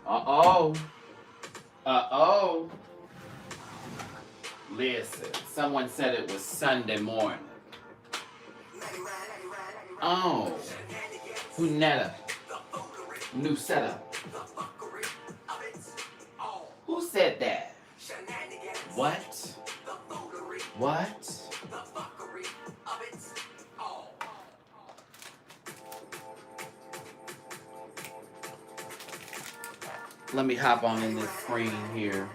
Uh-oh. Uh-oh. Listen, someone said it was Sunday morning. Oh. Hunetta. New setup. Who said that? What? What? Let me hop on in this screen here.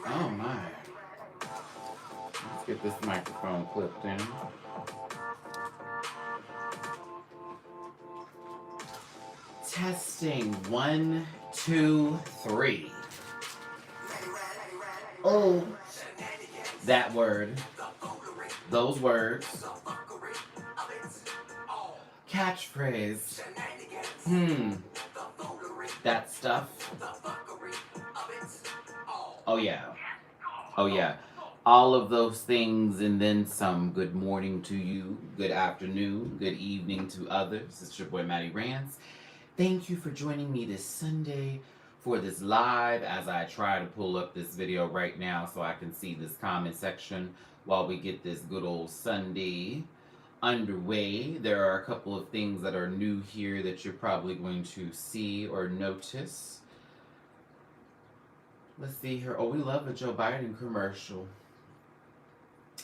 Oh my. Let's get this microphone clipped in. Testing 1, 2, 3. Oh, that word. Those words. Catchphrase. That stuff. Oh yeah. Oh yeah. All of those things and then some. Good morning to you. Good afternoon. Good evening to others. It's your boy Matty Rants. Thank you for joining me this Sunday for this live as I try to pull up this video right now so I can see this comment section while we get this good old Sunday underway. There are a couple of things that are new here that you're probably going to see or notice. Let's see here. Oh, we love a Joe Biden commercial.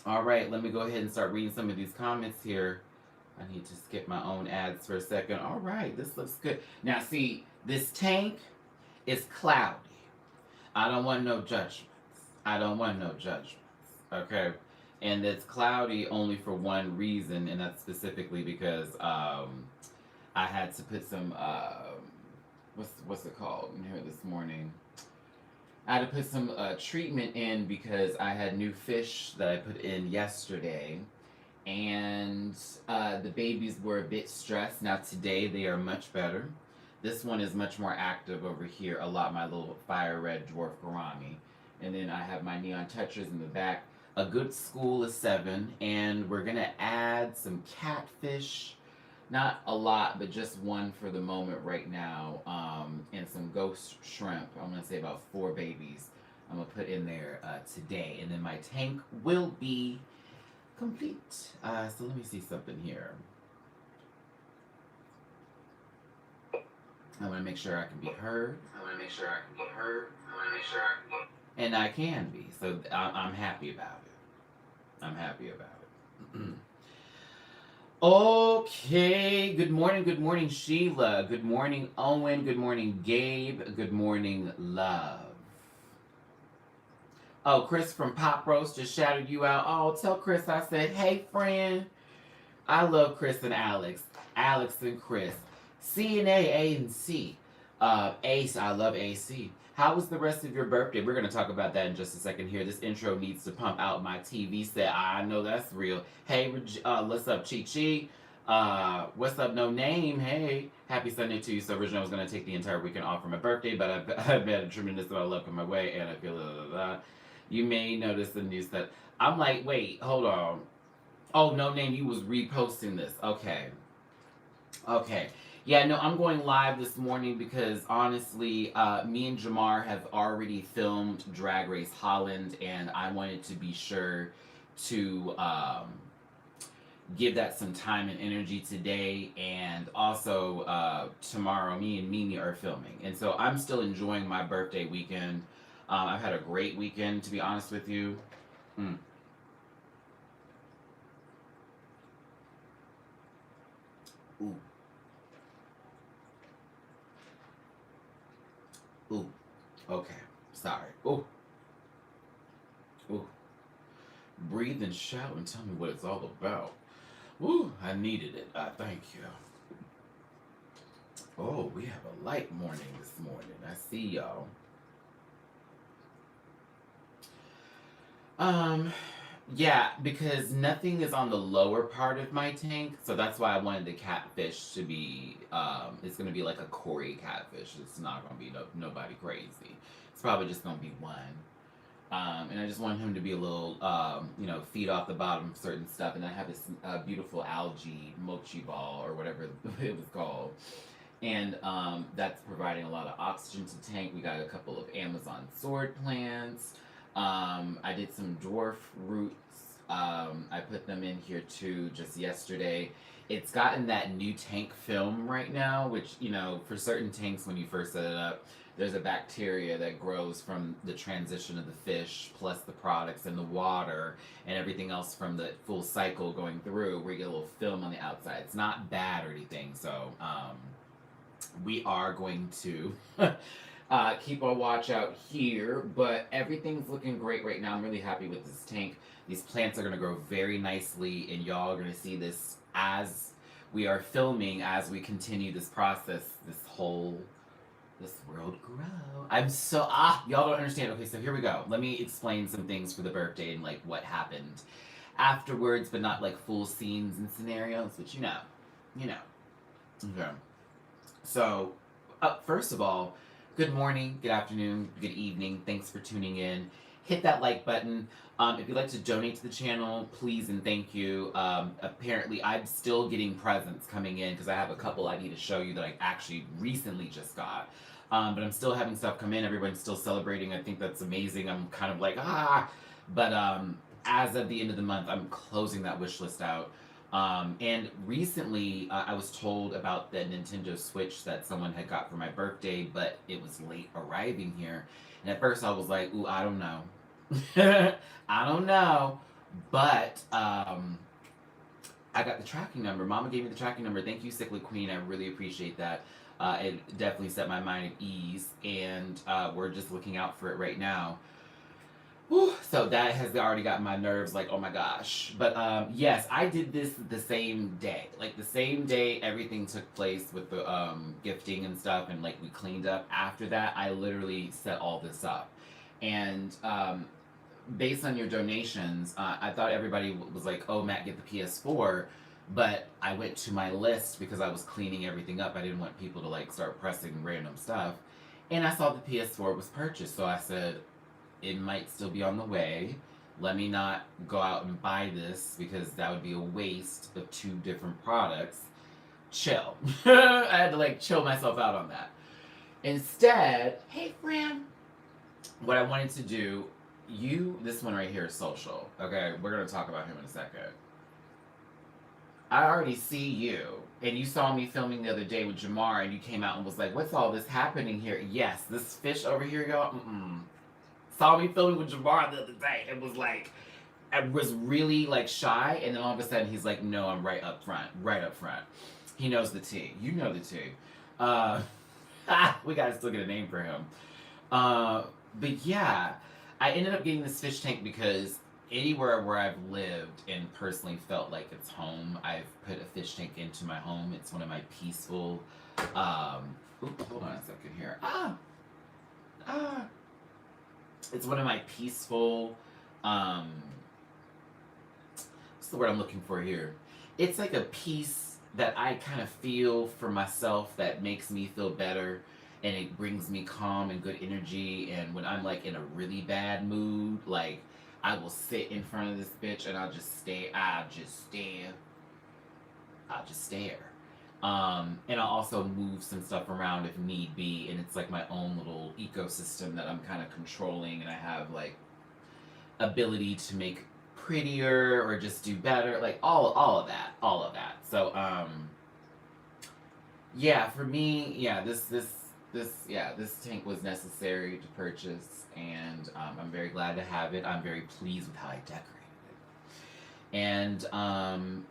All right, let me go ahead and start reading some of these comments here. I need to skip my own ads for a second. All right, this looks good. Now, see, this tank is cloudy. I don't want no judgments. I don't want no judgments, okay? And it's cloudy only for one reason, and that's specifically because I had to put some, what's it called in here this morning? I had to put some treatment in because I had new fish that I put in yesterday. And the babies were a bit stressed. Now today they are much better. This one is much more active over here. A lot, my little fire red dwarf gourami. And then I have my neon touchers in the back. A good school is 7. And we're going to add some catfish. Not a lot, but just one for the moment right now. And some ghost shrimp. I'm going to say about 4 babies I'm going to put in there today. And then my tank will be complete. So let me see something here. I want to make sure I can be heard. And I can be. So I'm happy about it. Okay. Good morning, Sheila. Good morning, Owen. Good morning, Gabe. Good morning, Love. Oh, Chris from Pop Roast just shouted you out. Oh, tell Chris I said, hey, friend. I love Chris and Alex. Alex and Chris. C and A and C. Ace, I love AC. How was the rest of your birthday? We're going to talk about that in just a second here. This intro needs to pump out my TV set. I know that's real. Hey, what's up, Chi Chi? What's up, No Name? Hey, happy Sunday to you. So originally I was going to take the entire weekend off for my birthday, but I've had a tremendous amount of love coming my way, and I feel You may notice the news that I'm like, wait, hold on. Oh, No Name, you was reposting this. Okay. Yeah, no, I'm going live this morning because honestly, me and Jamar have already filmed Drag Race Holland, and I wanted to be sure to give that some time and energy today. And also, tomorrow, me and Mimi are filming. And so I'm still enjoying my birthday weekend. I've had a great weekend, to be honest with you. Ooh. Ooh. Okay. Sorry. Ooh. Ooh. Breathe and shout and tell me what it's all about. Ooh, I needed it. Thank you. Oh, we have a light morning this morning. I see y'all. Um, yeah, because nothing is on the lower part of my tank, so that's why I wanted the catfish to be. It's gonna be like a Cory catfish. It's not gonna be nobody crazy. It's probably just gonna be one. And I just want him to be a little, feed off the bottom of certain stuff. And I have this beautiful algae mochi ball or whatever it was called. And that's providing a lot of oxygen to the tank. We got a couple of Amazon sword plants. I did some dwarf roots. I put them in here too just yesterday. It's gotten that new tank film right now, which, for certain tanks when you first set it up, there's a bacteria that grows from the transition of the fish plus the products and the water and everything else from the full cycle going through where you get a little film on the outside. It's not bad or anything, so we are going to keep our watch out here, but everything's looking great right now. I'm really happy with this tank. These plants are going to grow very nicely, and y'all are going to see this as we are filming, as we continue this process, this world grow. Y'all don't understand. Okay, so here we go. Let me explain some things for the birthday and like what happened afterwards, but not like full scenes and scenarios, but you know. Okay. So, first of all, good morning, good afternoon, good evening. Thanks for tuning in. Hit that like button. If you'd like to donate to the channel, please and thank you. Apparently, I'm still getting presents coming in because I have a couple I need to show you that I actually recently just got. But I'm still having stuff come in. Everyone's still celebrating. I think that's amazing. I'm kind of like, But as of the end of the month, I'm closing that wish list out. And recently, I was told about the Nintendo Switch that someone had got for my birthday, but it was late arriving here. And at first I was like, ooh, I don't know. I don't know. But I got the tracking number. Mama gave me the tracking number. Thank you, Sickly Queen. I really appreciate that. It definitely set my mind at ease. And we're just looking out for it right now. Whew, so that has already got my nerves like, oh my gosh. But yes, I did this the same day. Like the same day everything took place with the gifting and stuff, and like we cleaned up. After that, I literally set all this up. And based on your donations, I thought everybody was like, oh, Matt, get the PS4. But I went to my list because I was cleaning everything up. I didn't want people to like start pressing random stuff. And I saw the PS4 was purchased. So I said, it might still be on the way. Let me not go out and buy this because that would be a waste of 2 different products. Chill. I had to like chill myself out on that. Instead, hey friend, what I wanted to do, this one right here is social. Okay, we're gonna talk about him in a second. I already see you, and you saw me filming the other day with Jamar, and you came out and was like, what's all this happening here? Yes, this fish over here, y'all, saw me filming with Jamar the other day and was like, I was really like shy, and then all of a sudden he's like, no, I'm right up front. He knows the tea. You know the tea. We gotta still get a name for him. But yeah, I ended up getting this fish tank because anywhere where I've lived and personally felt like it's home, I've put a fish tank into my home. It's one of my peaceful, hold on a second here. It's one of my peaceful, what's the word I'm looking for here? It's like a peace that I kind of feel for myself that makes me feel better, and it brings me calm and good energy. And when I'm like in a really bad mood, like I will sit in front of this bitch and I'll just stare. And I'll also move some stuff around if need be, and it's like my own little ecosystem that I'm kind of controlling, and I have like ability to make prettier or just do better, like all of that. So yeah, for me, yeah, this tank was necessary to purchase, and I'm very glad to have it. I'm very pleased with how I decorated it, and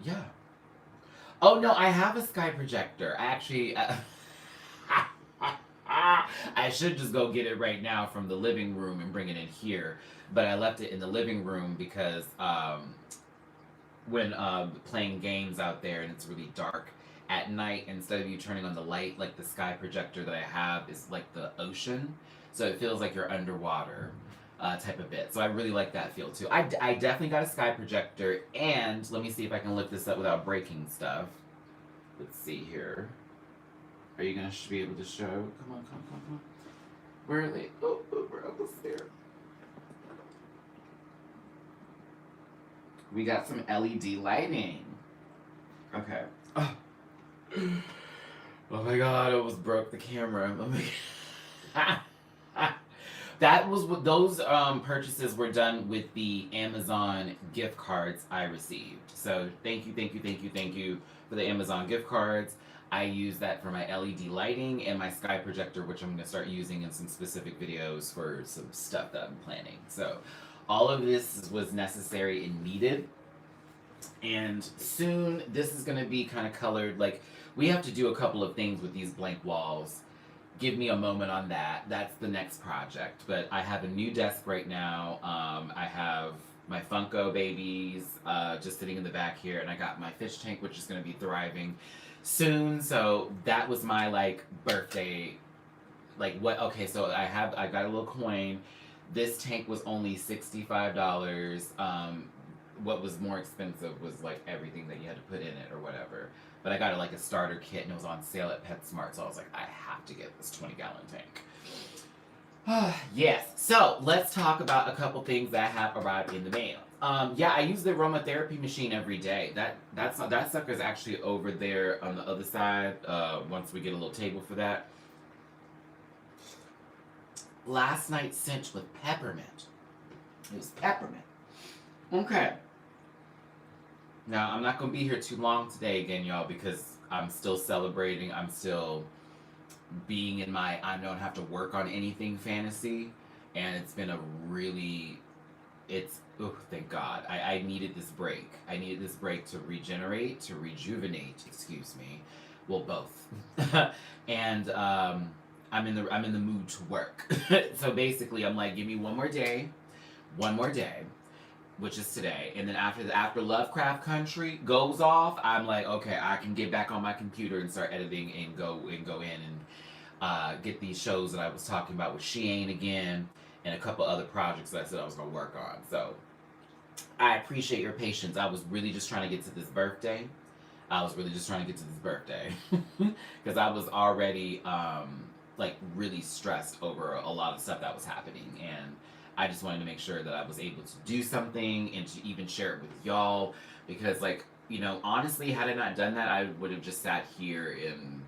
yeah. Oh no, I have a sky projector. I actually, I should just go get it right now from the living room and bring it in here. But I left it in the living room because when playing games out there and it's really dark at night, instead of you turning on the light, like the sky projector that I have is like the ocean. So it feels like you're underwater type of bit. So I really like that feel too. I definitely got a sky projector, and let me see if I can lift this up without breaking stuff. Let's see here. Are you going to be able to show? Come on, come on, come on. Where are they? Oh, we're almost there. We got some LED lighting. Okay. Oh, oh my god, I almost broke the camera. Oh my god. That was what those purchases were done with the Amazon gift cards I received. So thank you for the Amazon gift cards. I use that for my LED lighting and my sky projector, which I'm going to start using in some specific videos for some stuff that I'm planning. So all of this was necessary and needed. And soon this is going to be kind of colored. Like, we have to do a couple of things with these blank walls. Give me a moment on that. That's the next project. But I have a new desk right now. I have my Funko babies just sitting in the back here, and I got my fish tank, which is going to be thriving soon. So that was my like birthday. Like, what? Okay, so I got a little coin. This tank was only $65. What was more expensive was like everything that you had to put in it or whatever. But I got like a starter kit, and it was on sale at PetSmart, so I was like, I have to get this 20-gallon tank. Yes, so let's talk about a couple things that have arrived in the mail. Yeah, I use the aromatherapy machine every day. That sucker's actually over there on the other side. Once we get a little table for that. Last night's cinch with peppermint. It was peppermint. Okay. Now, I'm not going to be here too long today again, y'all, because I'm still celebrating. I'm still being in my I don't have to work on anything fantasy. And it's been a really, oh, thank God. I needed this break. I needed this break to regenerate, to rejuvenate, excuse me. Well, both. And I'm in the mood to work. So basically, I'm like, give me one more day, which is today, and then after Lovecraft Country goes off, I'm like, okay, I can get back on my computer and start editing and go in and get these shows that I was talking about with She Ain't Again and a couple other projects that I said I was gonna work on. So I appreciate your patience. I was really just trying to get to this birthday. Because I was already like really stressed over a lot of stuff that was happening, and I just wanted to make sure that I was able to do something and to even share it with y'all, because, like, you know, honestly, had I not done that, I would have just sat here and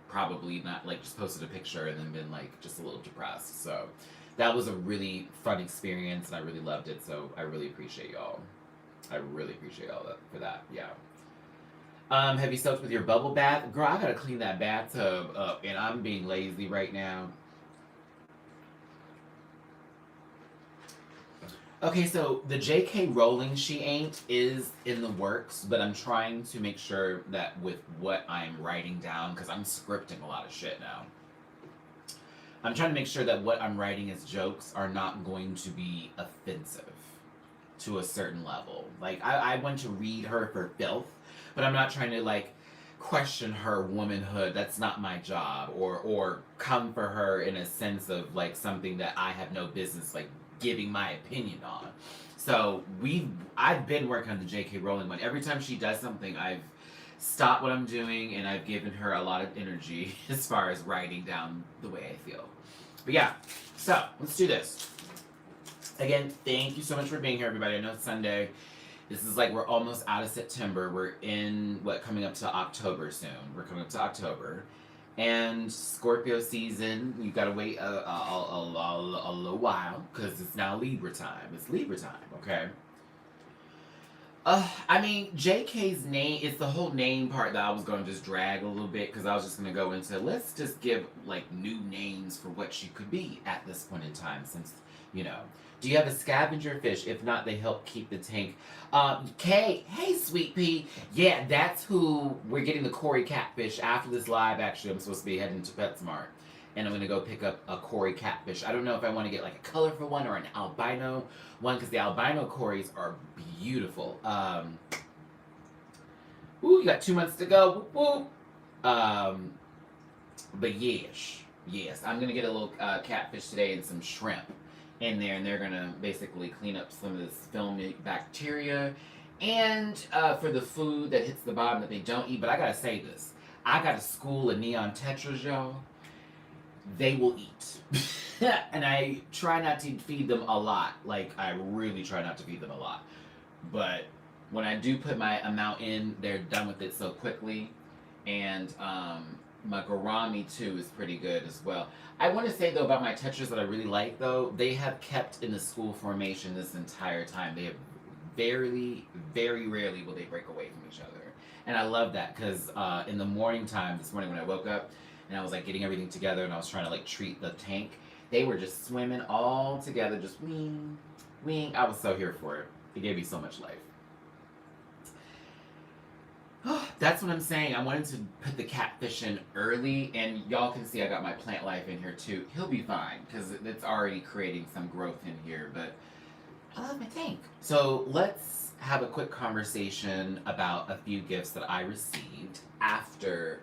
probably not, like, just posted a picture and then been, like, just a little depressed. So that was a really fun experience, and I really loved it, so I really appreciate y'all. I really appreciate y'all for that, yeah. Have you soaked with your bubble bath? Girl, I gotta clean that bathtub up, and I'm being lazy right now. Okay, so the J.K. Rowling She Ain't is in the works, but I'm trying to make sure that with what I'm writing down, because I'm scripting a lot of shit now, I'm trying to make sure that what I'm writing as jokes are not going to be offensive to a certain level. Like, I want to read her for filth, but I'm not trying to, like, question her womanhood. That's not my job. Or come for her in a sense of, like, something that I have no business, like, giving my opinion on. So I've been working on the J.K. Rowling one. Every time she does something, I've stopped what I'm doing and I've given her a lot of energy as far as writing down the way I feel. But yeah, so let's do this. Again, thank you so much for being here, everybody. I know it's Sunday. This is like, we're almost out of September. We're in, coming up to October soon. We're coming up to October. And Scorpio season, you gotta wait a little while, because it's now Libra time. It's Libra time, okay? I mean, JK's name, it's the whole name part that I was gonna just drag a little bit, because I was just gonna go into, let's just give, like, new names for what she could be at this point in time, since, you know. Do you have a scavenger fish? If not, they help keep the tank. Kay, hey, Sweet Pea. Yeah, that's who we're getting the Cory catfish after this live. Actually, I'm supposed to be heading to PetSmart, and I'm gonna go pick up a Cory catfish. I don't know if I want to get like a colorful one or an albino one, because the albino Corys are beautiful. Ooh, you got 2 months to go. Whoop, whoop. Um, but yes, I'm gonna get a little catfish today and some shrimp in there, and they're gonna basically clean up some of this filmic bacteria. And for the food that hits the bottom that they don't eat, but I gotta say this: I got a school of neon tetras, y'all. They will eat, and I try not to feed them a lot. Like I really try not to feed them a lot, but when I do put my amount in, they're done with it so quickly. And my gourami too is pretty good as well. I want to say though about my tetras that I really like though, they have kept in the school formation this entire time. They have very rarely will they break away from each other, and I love that because in the morning time this morning when I woke up and I was like getting everything together and I was trying to like treat the tank, they were just swimming all together, just wing, wing. I was so here for it. It gave me so much life. That's what I'm saying. I wanted to put the catfish in early, and y'all can see I got my plant life in here too. He'll be fine because it's already creating some growth in here, but I love my tank. So let's have a quick conversation about a few gifts that I received after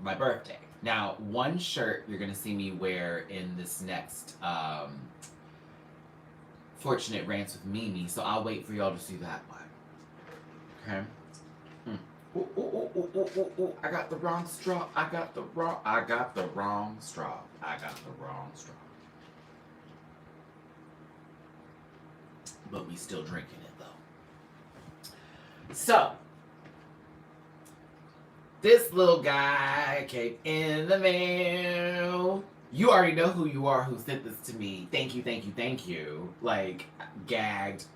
my birthday. Now, one shirt you're gonna see me wear in this next Fortunate Rants with Mimi, so I'll wait for y'all to see that one. Okay. Ooh. I got the wrong straw. I got the wrong straw. But we still drinking it though. So, this little guy came in the mail. You already know who you are who sent this to me. Thank you. Like, gagged.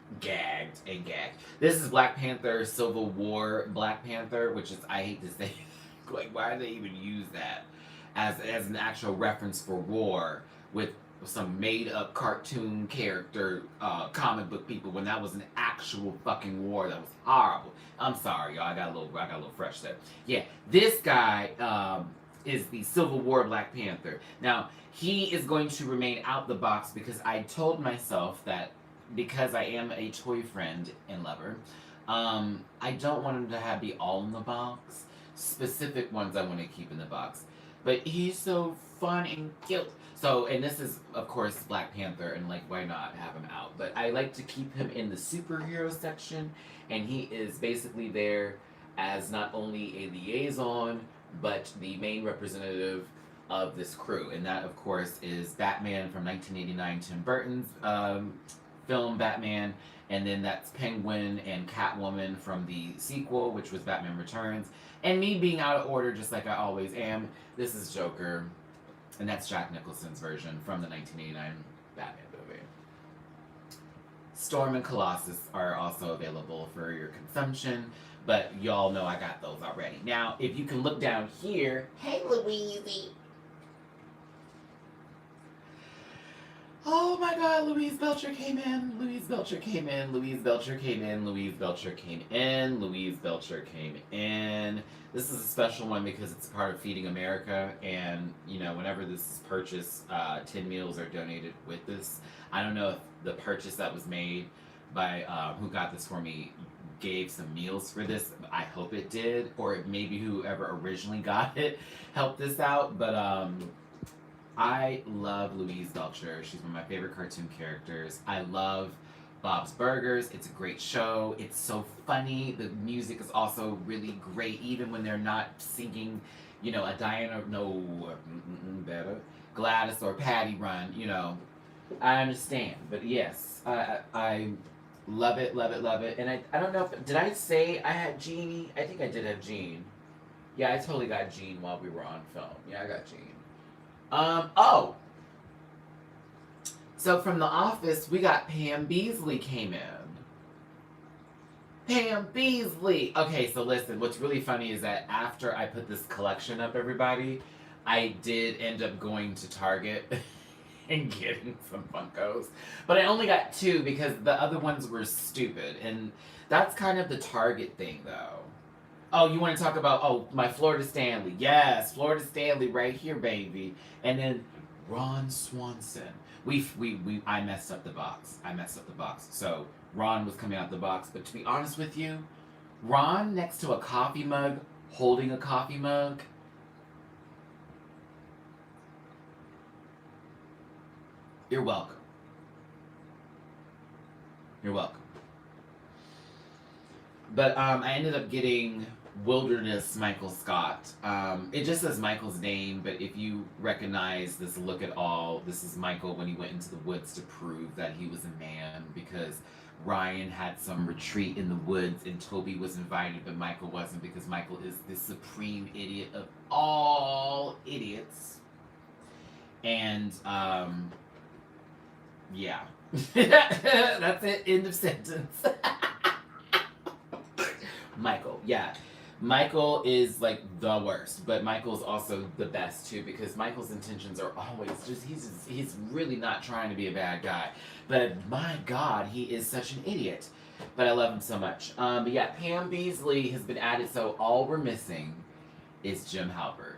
This is Black Panther, Civil War Black Panther, which is, I hate to say, like, why do they even use that as an actual reference for war with some made-up cartoon character, comic book people, when that was an actual fucking war that was horrible. I'm sorry, y'all. I got a little fresh there. Yeah, this guy, is the Civil War Black Panther. Now, he is going to remain out the box because I told myself that because I am a toy friend and lover, I don't want him to be all in the box. Specific ones I want to keep in the box. But he's so fun and cute. So, and this is, of course, Black Panther, and like, why not have him out? But I like to keep him in the superhero section, and he is basically there as not only a liaison, but the main representative of this crew. And that, of course, is Batman from 1989, Tim Burton's film Batman. And then that's Penguin and Catwoman from the sequel, which was Batman Returns. And me being out of order, just like I always am, this is Joker. And that's Jack Nicholson's version from the 1989 Batman movie. Storm and Colossus are also available for your consumption. But y'all know I got those already. Now, if you can look down here, hey Louise. Oh my God, Louise Belcher came in. This is a special one because it's part of Feeding America, and you know, whenever this is purchased, 10 meals are donated with this. I don't know if the purchase that was made by who got this for me gave some meals for this. I hope it did, or maybe whoever originally got it helped this out. But I love Louise Belcher. She's one of my favorite cartoon characters. I love Bob's Burgers. It's a great show. It's so funny. The music is also really great, even when they're not singing, you know, a Diana, no, better, Gladys or Patty run, you know. I understand, but yes, I love it. And I don't know if, did I say I had Jeannie? I think I did have Jean. Yeah, I totally got Jean while we were on film. Yeah, I got Jean. Oh! So from The Office, we got Pam Beesly came in. Pam Beesly! Okay, so listen, what's really funny is that after I put this collection up, everybody, I did end up going to Target and getting some Funkos. But I only got 2 because the other ones were stupid. And that's kind of the Target thing, though. Oh, you want to talk about, my Florida Stanley. Yes, Florida Stanley right here, baby. And then Ron Swanson. I messed up the box. So Ron was coming out the box. But to be honest with you, Ron next to a coffee mug holding a coffee mug. You're welcome. You're welcome. But I ended up getting Wilderness Michael Scott. It just says Michael's name, but if you recognize this look at all, this is Michael when he went into the woods to prove that he was a man, because Ryan had some retreat in the woods and Toby was invited, but Michael wasn't, because Michael is the supreme idiot of all idiots. And yeah. That's it. End of sentence. Michael, yeah. Michael is like the worst, but Michael's also the best too, because Michael's intentions are always he's really not trying to be a bad guy. But my God, he is such an idiot. But I love him so much. But yeah, Pam Beasley has been added, so all we're missing is Jim Halpert.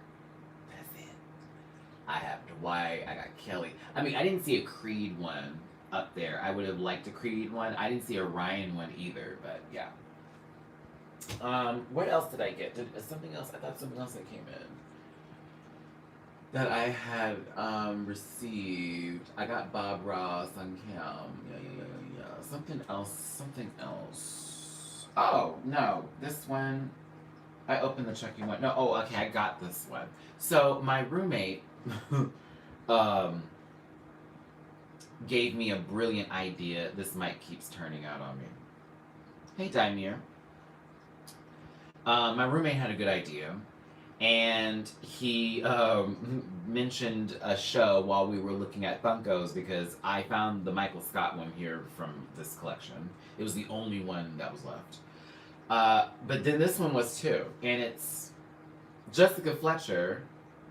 That's it. I have Dwight, I got Kelly. I mean, I didn't see a Creed one up there. I would have liked a Creed one. I didn't see a Ryan one either, but yeah. What else did I get? Something else? I thought something else that came in that I had received. I got Bob Ross on Cam. Yeah. Something else. Oh, no. This one. I opened the checking one. No, oh, okay, I got this one. So, my roommate gave me a brilliant idea. This mic keeps turning out on me. Hey, Daimir. My roommate had a good idea, and he mentioned a show while we were looking at Funkos, because I found the Michael Scott one here from this collection. It was the only one that was left. But then this one was too, and it's Jessica Fletcher,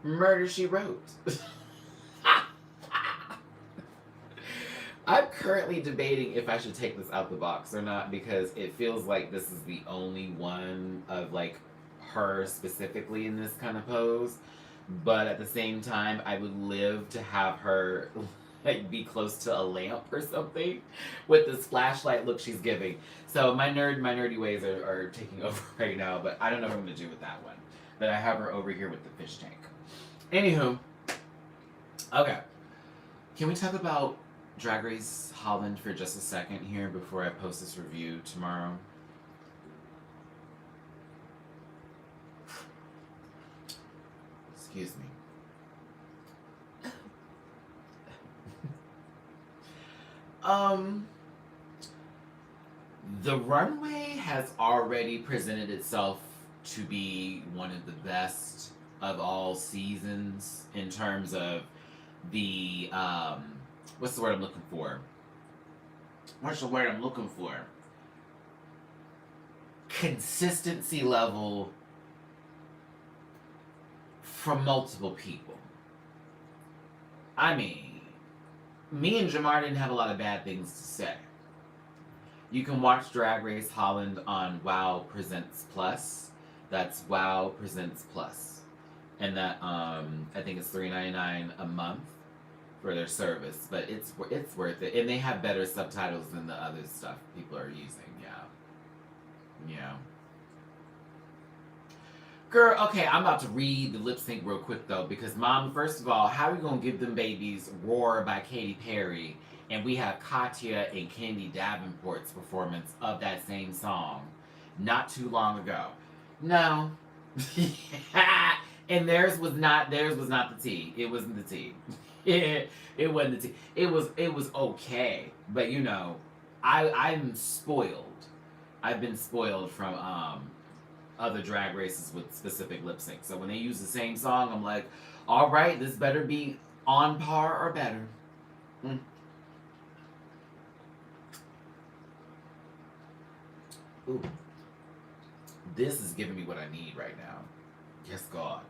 Murder, She Wrote. I'm currently debating if I should take this out the box or not, because it feels like this is the only one of like her specifically in this kind of pose. But at the same time, I would live to have her like be close to a lamp or something with this flashlight look she's giving. So my nerdy ways are taking over right now, but I don't know what I'm gonna do with that one. But I have her over here with the fish tank. Anywho, okay. Can we talk about Drag Race Holland for just a second here before I post this review tomorrow? Excuse me. The runway has already presented itself to be one of the best of all seasons in terms of the what's the word I'm looking for? Consistency level from multiple people. I mean, me and Jamar didn't have a lot of bad things to say. You can watch Drag Race Holland on WoW Presents Plus. That's WoW Presents Plus. And that, I think it's $3.99 a month for their service, but it's worth it, and they have better subtitles than the other stuff people are using. Yeah. Girl, okay, I'm about to read the lip sync real quick though, because Mom, first of all, how are we gonna give them babies "Roar" by Katy Perry, and we have Katya and Candy Davenport's performance of that same song not too long ago? No. And theirs was not the tea. It wasn't the tea. It wasn't the tea. It was okay, but you know, I'm spoiled. I've been spoiled from other drag races with specific lip sync. So when they use the same song, I'm like, all right, this better be on par or better. Ooh. This is giving me what I need right now. Yes, God.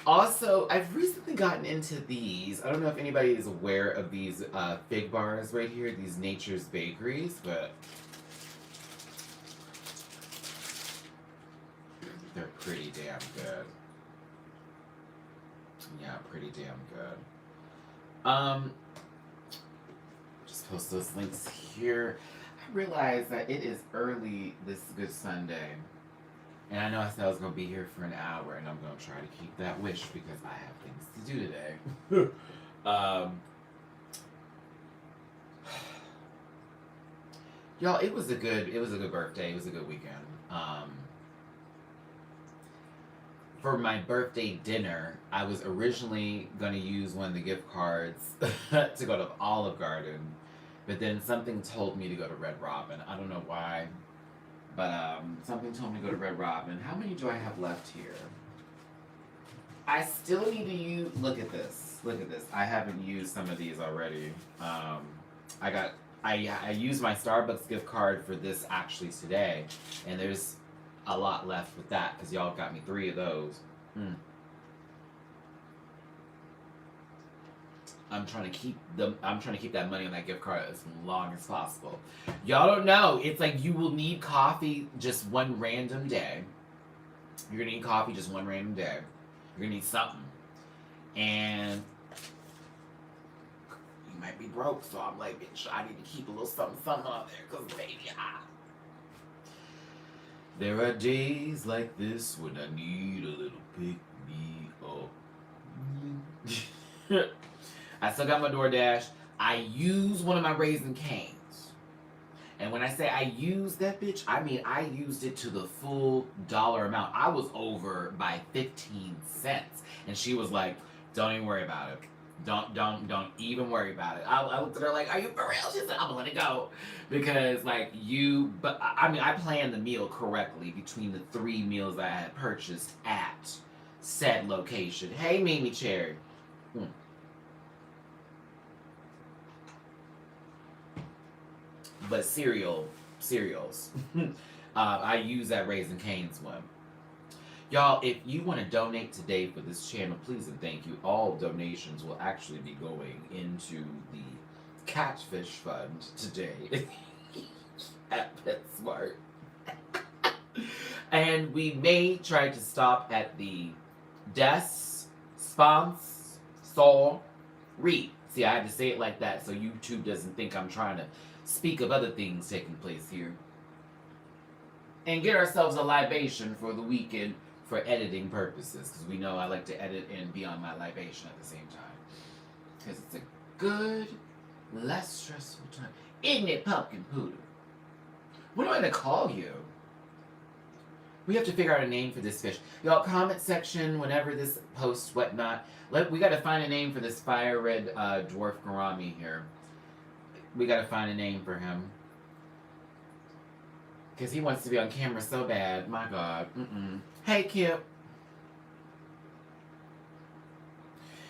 Also, I've recently gotten into these. I don't know if anybody is aware of these fig bars right here, these Nature's Bakeries, but they're pretty damn good. Yeah, pretty damn good. Just post those links here. I realize that it is early this Good Sunday, And I know I said I was going to be here for an hour, and I'm going to try to keep that wish because I have things to do today. Y'all, it was a good birthday. It was a good weekend. For my birthday dinner, I was originally going to use one of the gift cards to go to Olive Garden, but then something told me to go to Red Robin. I don't know why, but something told me to go to Red Robin. How many do I have left here? I still need to use. Look at this. Look at this. I haven't used some of these already. I used my Starbucks gift card for this actually today, and there's a lot left with that because y'all got me 3 of those. I'm trying to keep that money on that gift card as long as possible. Y'all don't know. It's like you will need coffee just one random day. You're gonna need coffee just one random day. You're gonna need something, and you might be broke. So I'm like, bitch, I need to keep a little something on there, cause baby, there are days like this when I need a little pick me up. I still got my DoorDash. I use one of my Raisin Canes. And when I say I used that bitch, I mean I used it to the full dollar amount. I was over by 15 cents. And she was like, don't even worry about it. Don't even worry about it. I looked at her like, are you for real? She said, I'm gonna let it go. Because like but I mean, I planned the meal correctly between the 3 meals I had purchased at said location. Hey, Mimi Cherry. But cereals. I use that Raisin Cane's one. Y'all, if you want to donate today for this channel, please and thank you. All donations will actually be going into the Catfish Fund today at PetSmart. And we may try to stop at the Sponsor. See, I had to say it like that so YouTube doesn't think I'm trying to speak of other things taking place here. And get ourselves a libation for the weekend for editing purposes, because we know I like to edit and be on my libation at the same time. Because it's a good, less stressful time. Isn't it, Pumpkin Poodle? What am I going to call you? We have to figure out a name for this fish. Y'all, comment section, whenever this posts, whatnot. We got to find a name for this fire red dwarf gourami here. We got to find a name for him. Because he wants to be on camera so bad. My God. Hey, Kip.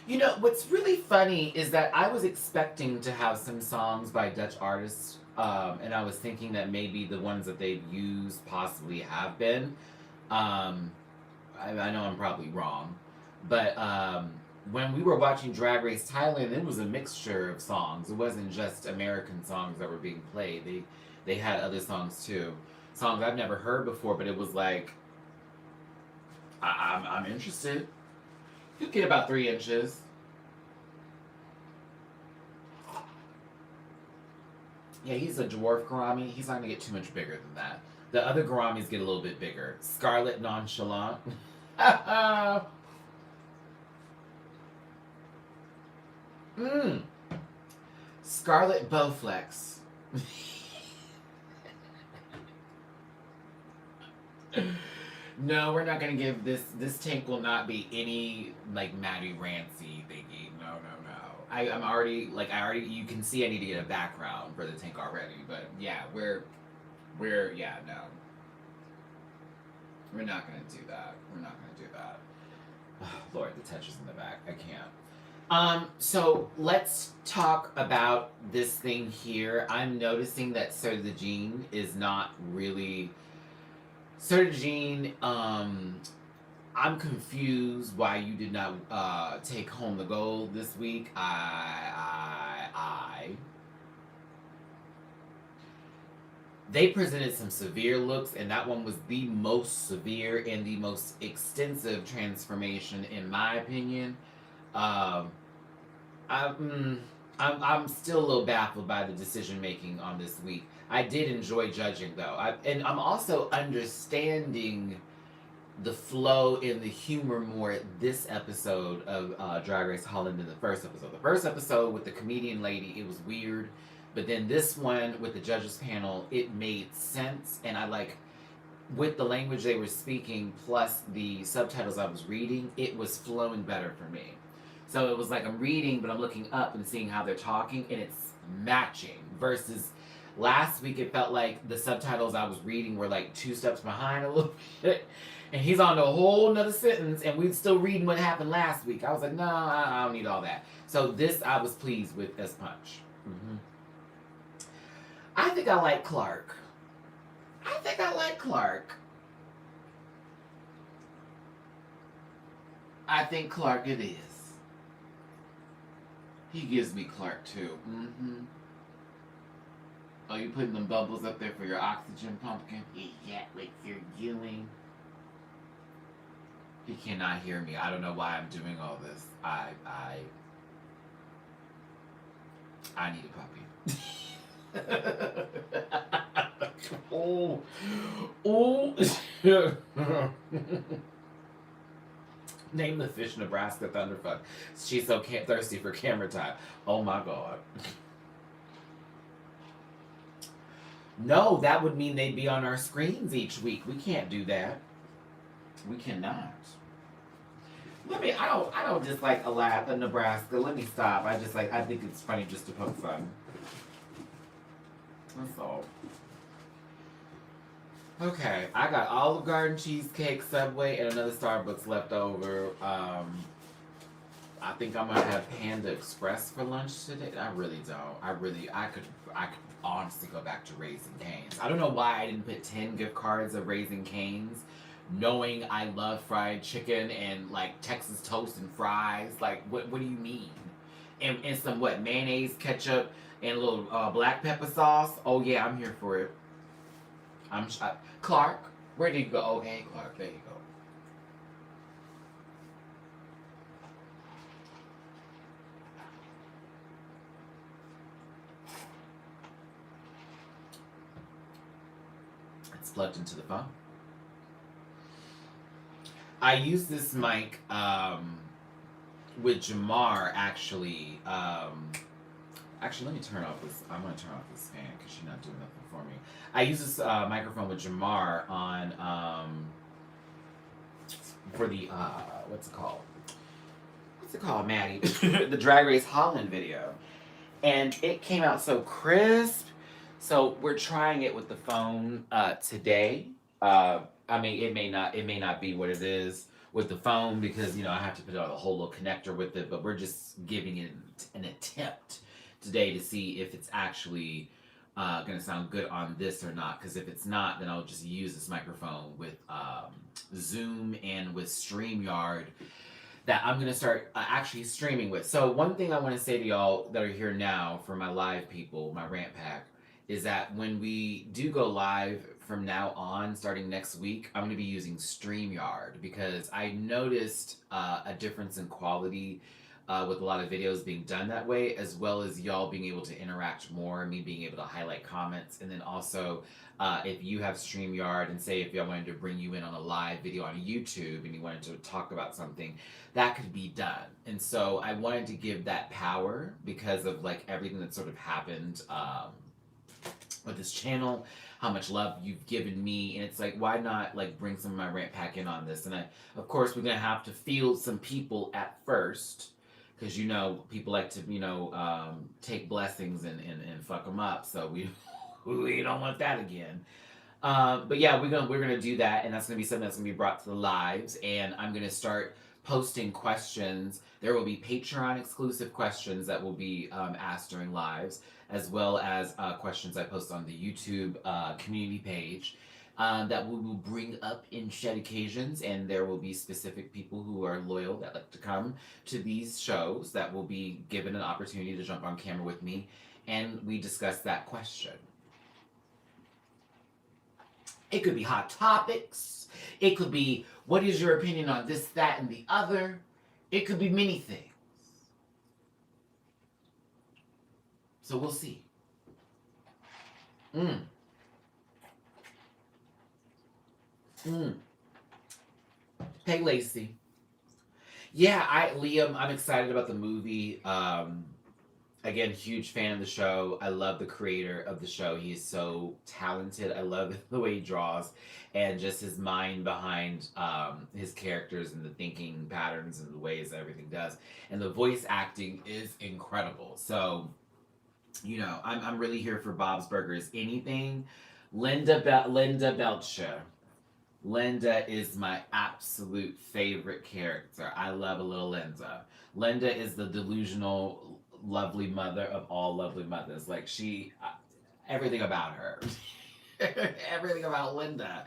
You know, what's really funny is that I was expecting to have some songs by Dutch artists. And I was thinking that maybe the ones that they've used possibly have been. I know I'm probably wrong. But when we were watching Drag Race Thailand, it was a mixture of songs. It wasn't just American songs that were being played. They had other songs too. Songs I've never heard before, but it was like, I'm interested. You get about 3 inches. Yeah, he's a dwarf gourami. He's not going to get too much bigger than that. The other gouramis get a little bit bigger. Scarlet Nonchalant. Scarlet Bowflex. No, we're not going to give this tank will not be any, like, Matty Rantsy thingy. No. I'm already, you can see I need to get a background for the tank already, but yeah, we're no. We're not going to do that. Oh, Lord, the Tetris in the back. I can't. So let's talk about this thing here. I'm noticing that Sir the Gene is not really... Sir the Gene, I'm confused why you did not take home the gold this week. They presented some severe looks, and that one was the most severe and the most extensive transformation, in my opinion. I'm still a little baffled by the decision making on this week. I did enjoy judging though, and I'm also understanding the flow and the humor more this episode of Drag Race Holland than the first episode. The first episode with the comedian lady, it was weird. But then this one with the judges panel, it made sense. And I like, with the language they were speaking plus the subtitles I was reading, it was flowing better for me. So it was like I'm reading, but I'm looking up and seeing how they're talking, and it's matching. Versus last week, it felt like the subtitles I was reading were like 2 steps behind a little bit. And he's on a whole nother sentence, and we're still reading what happened last week. I was like, no, I don't need all that. So this I was pleased with as much. Mm-hmm. I think I like Clark. I think Clark it is. He gives me Clark too. Mm-hmm. Oh, you putting them bubbles up there for your oxygen, Pumpkin? Is that what you're doing? He cannot hear me. I don't know why I'm doing all this. I need a puppy. Oh. Name the fish Nebraska Thunderfuck. She's so thirsty for camera time. Oh my God. No, that would mean they'd be on our screens each week. We can't do that. We cannot. I don't just like a laugh at Nebraska. Let me stop. I think it's funny just to poke fun. That's all. Okay, I got Olive Garden cheesecake, Subway, and another Starbucks left over. I think I'm gonna have Panda Express for lunch today. I really don't. I could honestly go back to Raising Cane's. I don't know why I didn't put 10 gift cards of Raising Cane's, knowing I love fried chicken and like Texas toast and fries. Like, what do you mean? And some mayonnaise, ketchup, and a little black pepper sauce. Oh yeah, I'm here for it. Clark, where did you go? Oh, hey, Clark, there you go. It's plugged into the phone. I use this mic with Jamar, actually. Actually, let me turn off this. I'm going to turn off this fan because she's not doing nothing for me. I use this microphone with Jamar on, for the, what's it called? What's it called, Matty? The Drag Race Holland video. And it came out so crisp. So we're trying it with the phone today. I mean, it may not be what it is with the phone because, you know, I have to put out a whole little connector with it, but we're just giving it an attempt today to see if it's actually going to sound good on this or not. Because if it's not, then I'll just use this microphone with Zoom and with StreamYard that I'm going to start actually streaming with. So one thing I want to say to y'all that are here now for my live people, my rant pack, is that when we do go live from now on, starting next week, I'm going to be using StreamYard because I noticed a difference in quality with a lot of videos being done that way, as well as y'all being able to interact more, me being able to highlight comments, and then also if you have StreamYard and say if y'all wanted to bring you in on a live video on YouTube and you wanted to talk about something, that could be done. And so I wanted to give that power because of like everything that sort of happened with this channel, how much love you've given me, and it's like, why not like bring some of my rant pack in on this? And of course we're gonna have to field some people at first, because you know people like to take blessings and fuck them up, so we don't want that again. But yeah, we're gonna do that, and that's gonna be something that's gonna be brought to the lives, and I'm gonna start posting questions. There will be Patreon exclusive questions that will be asked during lives, as well as questions I post on the YouTube community page that we will bring up in shed occasions, and there will be specific people who are loyal that like to come to these shows that will be given an opportunity to jump on camera with me, and we discuss that question. It could be hot topics. It could be, what is your opinion on this, that, and the other? It could be many things. So we'll see. Hey, Lacey. Yeah, Liam, I'm excited about the movie. Again, huge fan of the show. I love the creator of the show. He's so talented. I love the way he draws and just his mind behind his characters and the thinking patterns and the ways that everything does. And the voice acting is incredible. So, I'm really here for Bob's Burgers. Anything. Linda Belcher. Linda is my absolute favorite character. I love a little Linda. Linda is the delusional, lovely mother of all lovely mothers. Like everything about her, everything about Linda.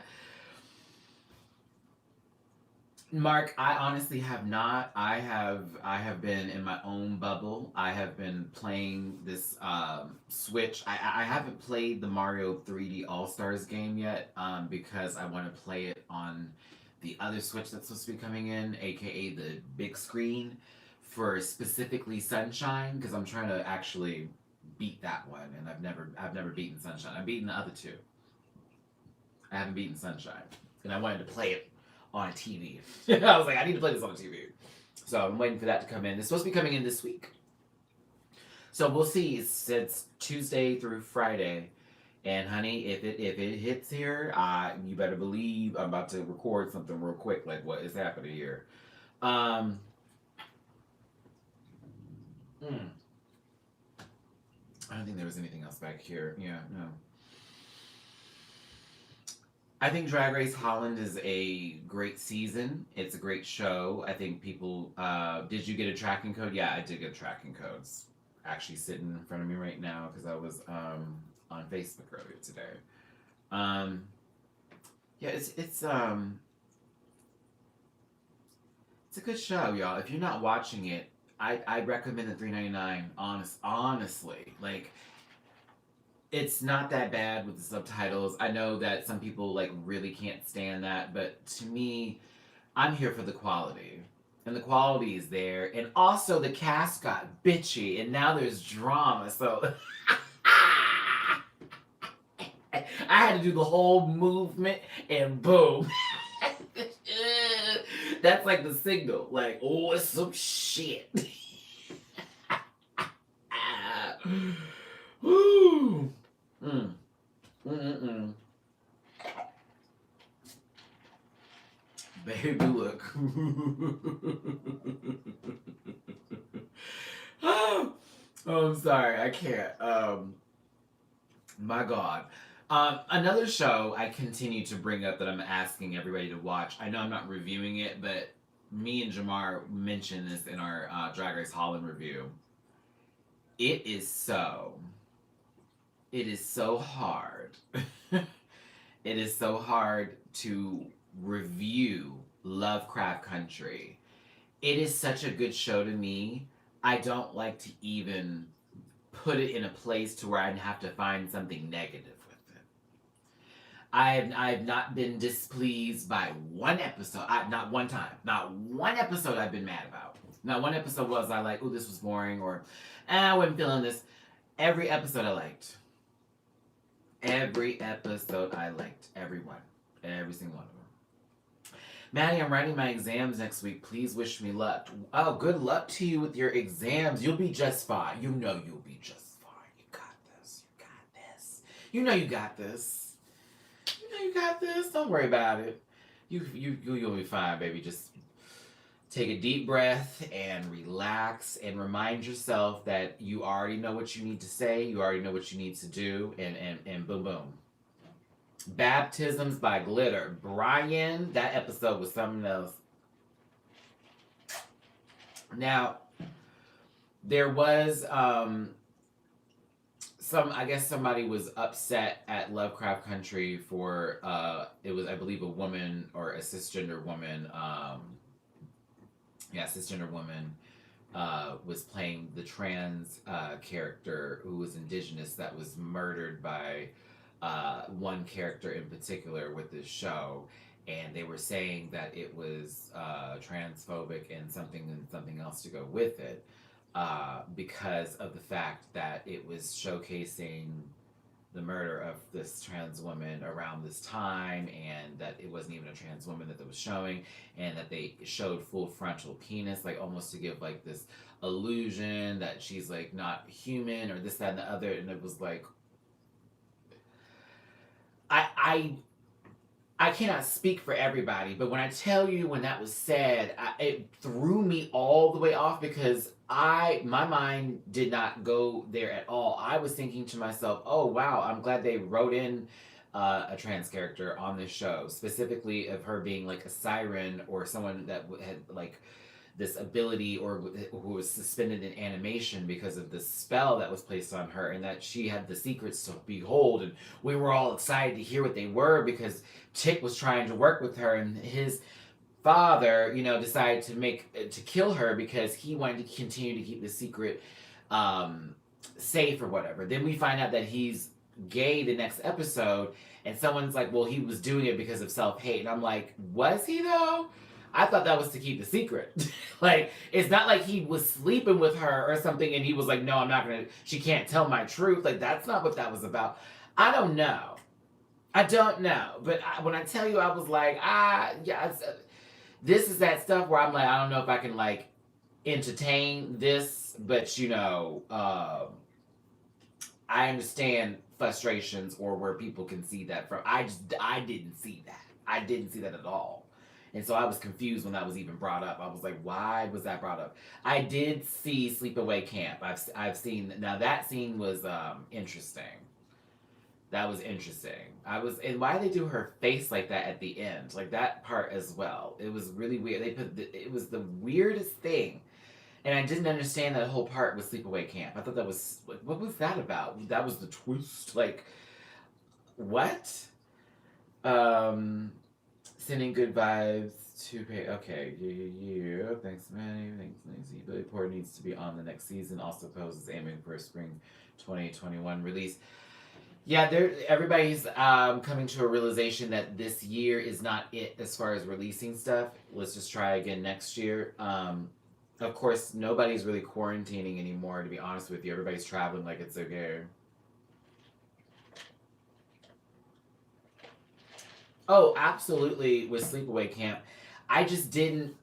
Mark, I honestly have not. I have been in my own bubble. I have been playing this Switch. I haven't played the Mario 3D All Stars game yet because I want to play it on the other Switch that's supposed to be coming in, aka the big screen, for specifically Sunshine because I'm trying to actually beat that one, and I've never beaten Sunshine. I've beaten the other two. I haven't beaten Sunshine, and I wanted to play it on a TV. I was like, I need to play this on a TV. So I'm waiting for that to come in. It's supposed to be coming in this week. So we'll see. It's Tuesday through Friday. And honey, if it hits here, you better believe I'm about to record something real quick, like what is happening here. I don't think there was anything else back here. Yeah, no. I think Drag Race Holland is a great season. It's a great show. I think people. Did you get a tracking code? Yeah, I did get tracking codes. Actually, sitting in front of me right now because I was on Facebook earlier today. Yeah, it's a good show, y'all. If you're not watching it, I recommend the $3.99. Honestly, like. It's not that bad with the subtitles. I know that some people like really can't stand that, but to me, I'm here for the quality. And the quality is there. And also the cast got bitchy and now there's drama. So I had to do the whole movement and boom. That's like the signal. Like, oh, it's some shit. Woo. Baby, look. Oh, I'm sorry. I can't. My God. Another show I continue to bring up that I'm asking everybody to watch. I know I'm not reviewing it, but me and Jamar mentioned this in our Drag Race Holland review. It is so hard. It is so hard to review Lovecraft Country. It is such a good show to me. I don't like to even put it in a place to where I'd have to find something negative with it. I've not been displeased by one episode. Not one time. Not one episode I've been mad about. Not one episode was I like, oh, this was boring, or I wasn't feeling this. Every episode I liked. Every episode I liked. Every one. Every single one of them. Matty, I'm writing my exams next week. Please wish me luck. Oh, good luck to you with your exams. You'll be just fine. You know you'll be just fine. You got this. You got this. You know you got this. You know you got this. Don't worry about it. You'll be fine, baby. Just take a deep breath and relax and remind yourself that you already know what you need to say, you already know what you need to do, and boom, boom. Baptisms by Glitter. Brian, that episode was something else. Now, there was I guess somebody was upset at Lovecraft Country for, it was, I believe, a woman or a cisgender woman, cisgender woman was playing the trans character who was indigenous that was murdered by one character in particular with this show, and they were saying that it was transphobic and something else to go with it because of the fact that it was showcasing the murder of this trans woman around this time, and that it wasn't even a trans woman that they was showing, and that they showed full frontal penis, like almost to give like this illusion that she's like not human or this, that, and the other. And it was like, I cannot speak for everybody, but when I tell you, when that was said, it threw me all the way off, because my mind did not go there at all. I was thinking to myself, oh wow, I'm glad they wrote in a trans character on this show, specifically of her being like a siren or someone that had like this ability, or who was suspended in animation because of the spell that was placed on her, and that she had the secrets to behold. And we were all excited to hear what they were, because Chick was trying to work with her, and his father, decided to kill her because he wanted to continue to keep the secret safe or whatever. Then we find out that he's gay the next episode, and someone's like, well, he was doing it because of self-hate. And I'm like, was he though? I thought that was to keep the secret. Like, it's not like he was sleeping with her or something and he was like, no, I'm not gonna, she can't tell my truth. Like, that's not what that was about. I don't know. But when I tell you, I was like, yeah, this is that stuff where I'm like, I don't know if I can like entertain this, but I understand frustrations, or where people can see that from. I didn't see that. I didn't see that at all. And so I was confused when that was even brought up. I was like, why was that brought up? I did see Sleepaway Camp. I've seen, now that scene was interesting. That was interesting. And why they do her face like that at the end, like that part as well. It was really weird. It was the weirdest thing. And I didn't understand that whole part with Sleepaway Camp. I thought that was, like, what was that about? That was the twist. Like, what? Sending good vibes to pay. Okay, yeah. Thanks, Matty. Thanks, Nancy. Billy Porter needs to be on the next season. Also, poses aiming for a spring 2021 release. Yeah, everybody's coming to a realization that this year is not it as far as releasing stuff. Let's just try again next year. Of course, nobody's really quarantining anymore, to be honest with you. Everybody's traveling like it's okay. Oh, absolutely, with Sleepaway Camp. I just didn't.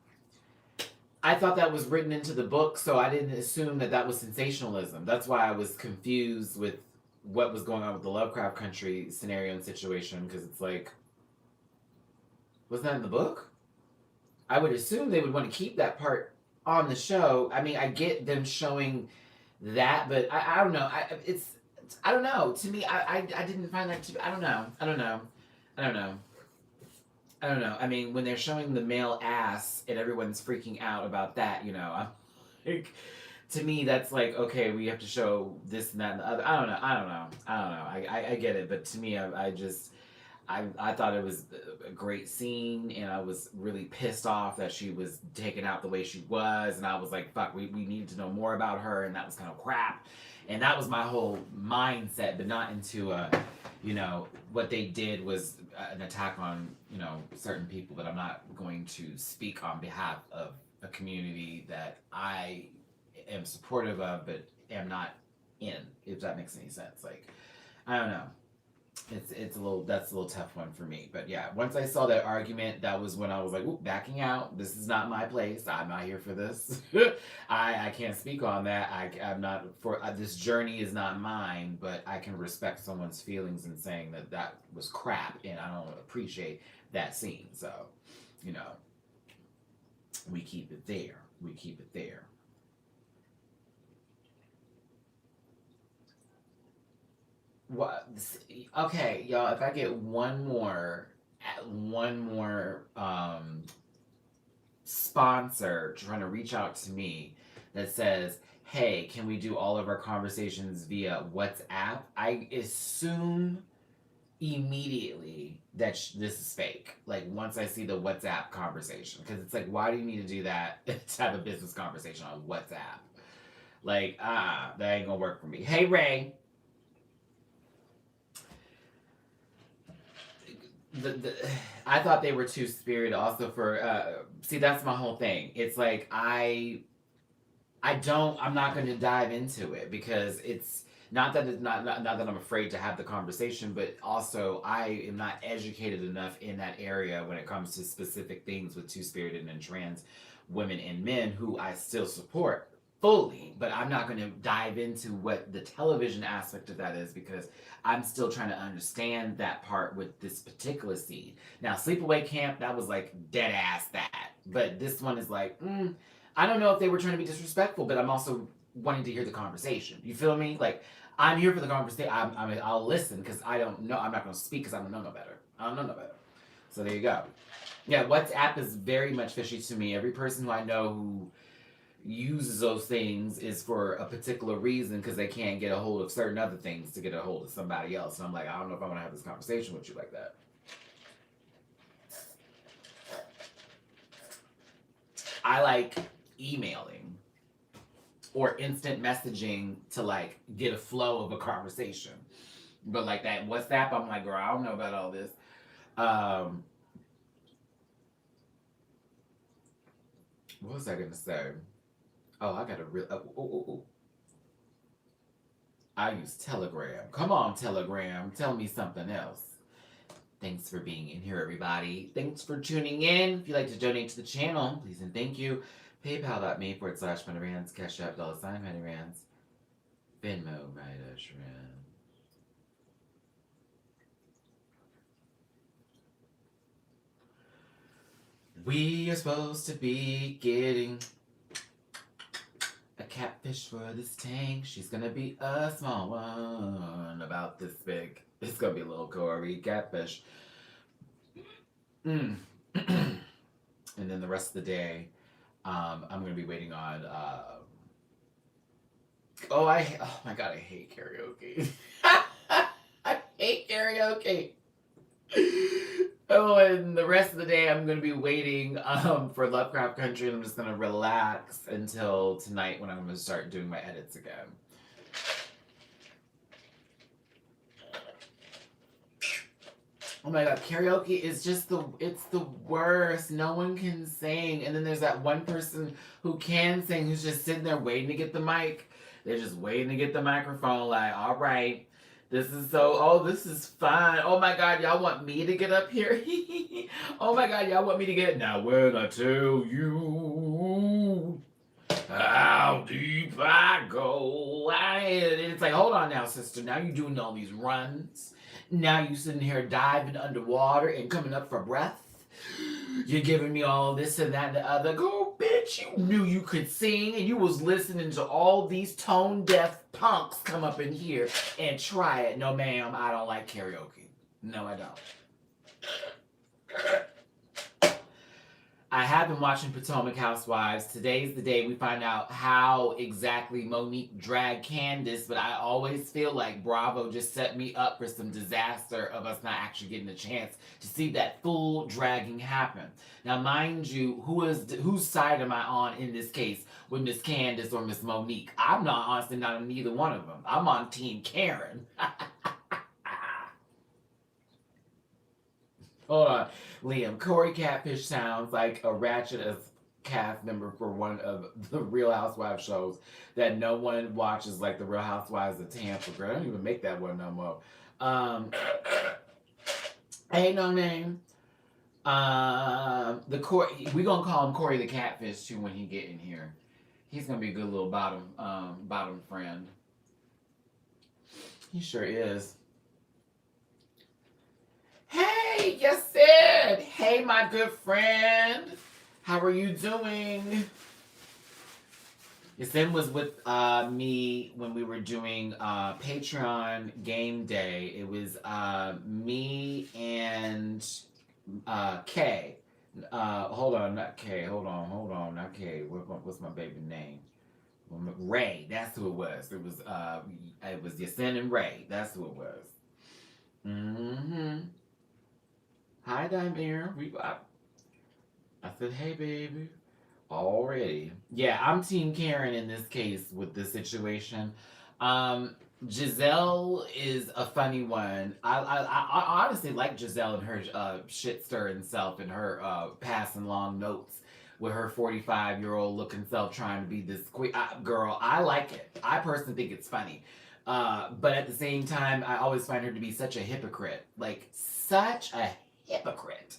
I thought that was written into the book, so I didn't assume that that was sensationalism. That's why I was confused with what was going on with the Lovecraft Country scenario and situation, because it's like, wasn't that in the book? I would assume they would want to keep that part on the show. I mean, I get them showing that, but I don't know. I don't know. To me, I didn't find that to. I don't know. I mean, when they're showing the male ass and everyone's freaking out about that, I'm like, to me, that's like, okay, we have to show this and that and the other. I don't know. I get it, but to me, I thought it was a great scene, and I was really pissed off that she was taken out the way she was, and I was like, fuck, we needed to know more about her, and that was kind of crap. And that was my whole mindset, but not into what they did was an attack on, certain people, but I'm not going to speak on behalf of a community that I am supportive of, but am not in, if that makes any sense. Like, I don't know. That's a little tough one for me. But yeah, once I saw that argument, that was when I was like, ooh, backing out. This is not my place. I'm not here for this. I can't speak on that. I'm not for this journey is not mine, but I can respect someone's feelings in saying that was crap, and I don't appreciate that scene. So, we keep it there. What? Okay, y'all. If I get one more sponsor trying to reach out to me that says, "Hey, can we do all of our conversations via WhatsApp?" I assume immediately that this is fake. Like, once I see the WhatsApp conversation, because it's like, why do you need to do that to have a business conversation on WhatsApp? Like, that ain't gonna work for me. Hey, Ray. I thought they were too spirited also for see, that's my whole thing. It's like I'm not going to dive into it because Not that it's not that I'm afraid to have the conversation, but also I am not educated enough in that area when it comes to specific things with two-spirited and trans women and men who I still support fully, but I'm not going to dive into what the television aspect of that is because I'm still trying to understand that part with this particular scene. Now, Sleepaway Camp, that was like dead ass that, but this one is like, I don't know if they were trying to be disrespectful, but I'm also wanting to hear the conversation. You feel me? Like, I'm here for the conversation. I'll listen because I don't know. I'm not going to speak because I don't know no better. I don't know no better. So there you go. Yeah, WhatsApp is very much fishy to me. Every person who I know who uses those things is for a particular reason because they can't get a hold of certain other things to get a hold of somebody else. And I'm like, I don't know if I want to have this conversation with you like that. I like emailing or instant messaging to like get a flow of a conversation. But like that WhatsApp, I'm like, girl, I don't know about all this. What was I gonna say? Oh, I got a real. I use Telegram. Come on, Telegram. Tell me something else. Thanks for being in here, everybody. Thanks for tuning in. If you'd like to donate to the channel, please and thank you. PayPal.me/MattyRants, Cash App, $MattyRants, Venmo, MattyRants. We are supposed to be getting a catfish for this tank. She's gonna be a small one, about this big. It's gonna be a little Cory catfish. And then the rest of the day, I'm gonna be waiting on. Oh my god, I hate karaoke. I hate karaoke. Oh, and the rest of the day I'm gonna be waiting for Lovecraft Country, and I'm just gonna relax until tonight when I'm gonna start doing my edits again. Oh my god, karaoke is just it's the worst. No one can sing. And then there's that one person who can sing who's just sitting there waiting to get the mic. They're just waiting to get the microphone, like, all right, this is this is fun. Oh my god, y'all want me to get up here? Oh my god, y'all want me to get, now when I tell you how deep I go. It's like, hold on now, sister. Now you're doing all these runs. Now you sitting here diving underwater and coming up for breath. You're giving me all this and that and the other. Go, bitch, you knew you could sing and you was listening to all these tone-deaf punks come up in here and try it. No, ma'am, I don't like karaoke. No, I don't. I have been watching Potomac Housewives. Today's the day we find out how exactly Monique dragged Candace, but I always feel like Bravo just set me up for some disaster of us not actually getting a chance to see that full dragging happen. Now, mind you, whose side am I on in this case with Miss Candace or Miss Monique? I'm not, honestly, not on neither one of them. I'm on Team Karen. Hold on. Liam, Cory Catfish sounds like a ratchet as cast member for one of the Real Housewives shows that no one watches, like the Real Housewives of Tampa. Girl, I don't even make that one no more. Ain't no name. We gonna call him Cory the Catfish too when he get in here. He's gonna be a good little bottom friend. He sure is. Hey, Yasin! Hey, my good friend. How are you doing? Yasin was with me when we were doing Patreon game day. It was me and Kay. Hold on, not Kay. Hold on, not Kay. What's my baby name? Ray. That's who it was. It was Yasin and Ray. That's who it was. Mm-hmm. Hi, Dimere. I said, hey, baby. Already. Yeah, I'm Team Karen in this case with this situation. Giselle is a funny one. I honestly like Giselle and her shit stirring self and her passing long notes with her 45-year-old looking self trying to be this quick girl. I like it. I personally think it's funny. But at the same time, I always find her to be such a hypocrite. Like, such a hypocrite.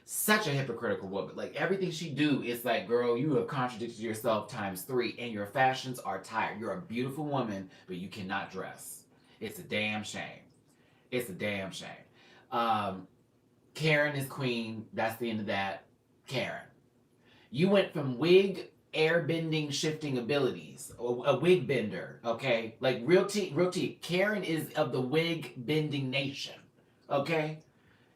Such a hypocritical woman. Like, everything she do is like, girl, you have contradicted yourself times 3, and your fashions are tired. You're a beautiful woman, but you cannot dress. It's a damn shame. It's a damn shame. Um, Karen is queen. That's the end of that. Karen. You went from wig air bending shifting abilities, a wig bender, okay? Like real tea. Karen is of the wig bending nation, okay?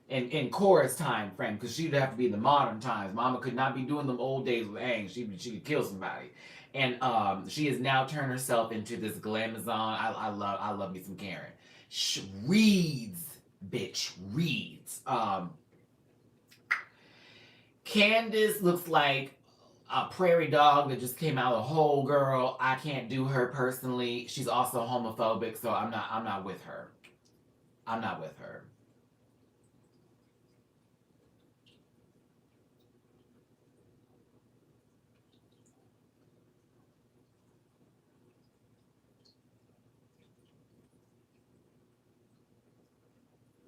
In Cora's time frame, because she'd have to be in the modern times. Mama could not be doing them old days with Aang. She could kill somebody. And she has now turned herself into this glamazon. I love me some Karen. Reads, bitch, reads. Candace looks like a prairie dog that just came out of a hole, girl. I can't do her personally. She's also homophobic, so I'm not with her. I'm not with her.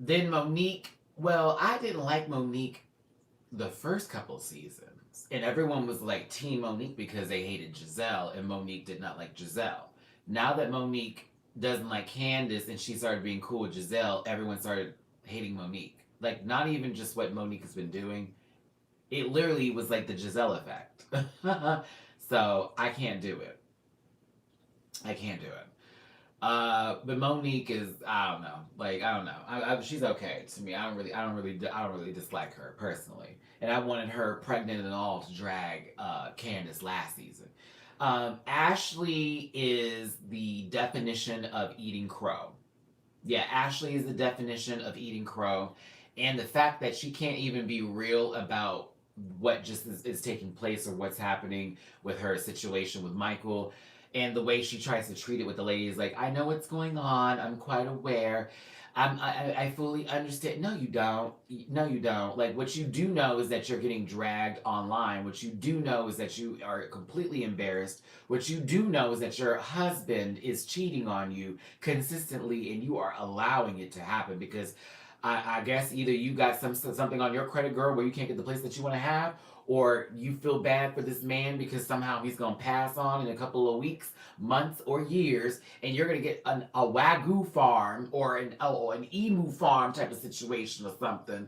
Then Monique, well, I didn't like Monique the first couple seasons. And everyone was like Team Monique because they hated Giselle, and Monique did not like Giselle. Now that Monique doesn't like Candace and she started being cool with Giselle, everyone started hating Monique. Like, not even just what Monique has been doing, it literally was like the Giselle effect. So I can't do it. I can't do it. But Monique is, I don't know, like, I don't know. She's okay to me. I don't really dislike her personally. And I wanted her pregnant and all to drag Candace last season. Ashley is the definition of eating crow. Yeah, Ashley is the definition of eating crow. And the fact that she can't even be real about what just is taking place or what's happening with her situation with Michael, and the way she tries to treat it with the ladies, like, I know what's going on, I'm quite aware, I fully understand. No, you don't. No, you don't. Like, what you do know is that you're getting dragged online. What you do know is that you are completely embarrassed. What you do know is that your husband is cheating on you consistently, and you are allowing it to happen because I guess either you got something on your credit, girl, where you can't get the place that you want to have, or you feel bad for this man because somehow he's going to pass on in a couple of weeks, months, or years, and you're going to get a Wagyu farm or an emu farm type of situation or something,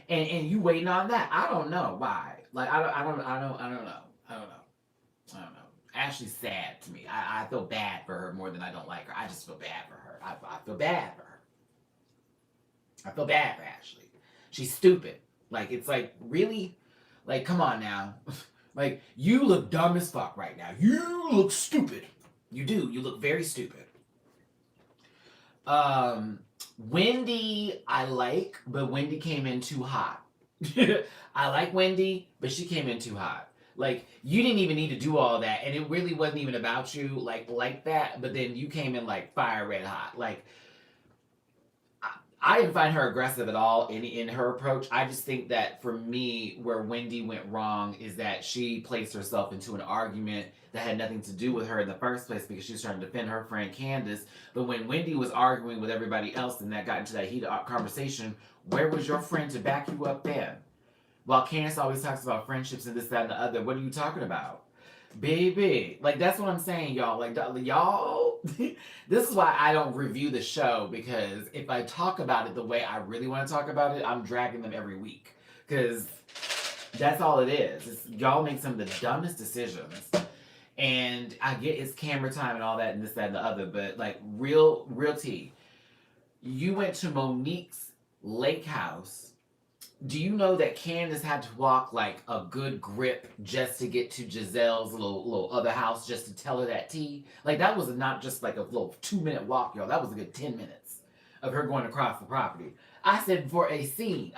and you waiting on that. I don't know why. Like, I don't know. I don't know. I don't know. Ashley's sad to me. I feel bad for her more than I don't like her. I just feel bad for her. I feel bad for her. I feel bad for Ashley. She's stupid. Like, it's like, really? Like, come on now. Like, you look dumb as fuck right now. You look stupid. You do. You look very stupid. Wendy, I like, but Wendy came in too hot. I like Wendy, but she came in too hot. Like, you didn't even need to do all that, and it really wasn't even about you, like that, but then you came in like fire red hot. Like, I didn't find her aggressive at all in her approach. I just think that for me, where Wendy went wrong is that she placed herself into an argument that had nothing to do with her in the first place because she was trying to defend her friend Candace. But when Wendy was arguing with everybody else and that got into that heated conversation, where was your friend to back you up then? While Candace always talks about friendships and this, that, and the other, what are you talking about? Baby, like, that's what I'm saying, y'all. Like, y'all, this is why I don't review the show, because if I talk about it the way I really want to talk about it, I'm dragging them every week, because that's all it is. Y'all make some of the dumbest decisions, and I get it's camera time and all that and this, that, and the other, but like, real tea. You went to Monique's lake house. Do you know that Candace had to walk like a good grip just to get to Giselle's little other house just to tell her that tea? Like, that was not just like a little 2-minute walk, y'all. That was a good 10 minutes of her going across the property. I said for a scene.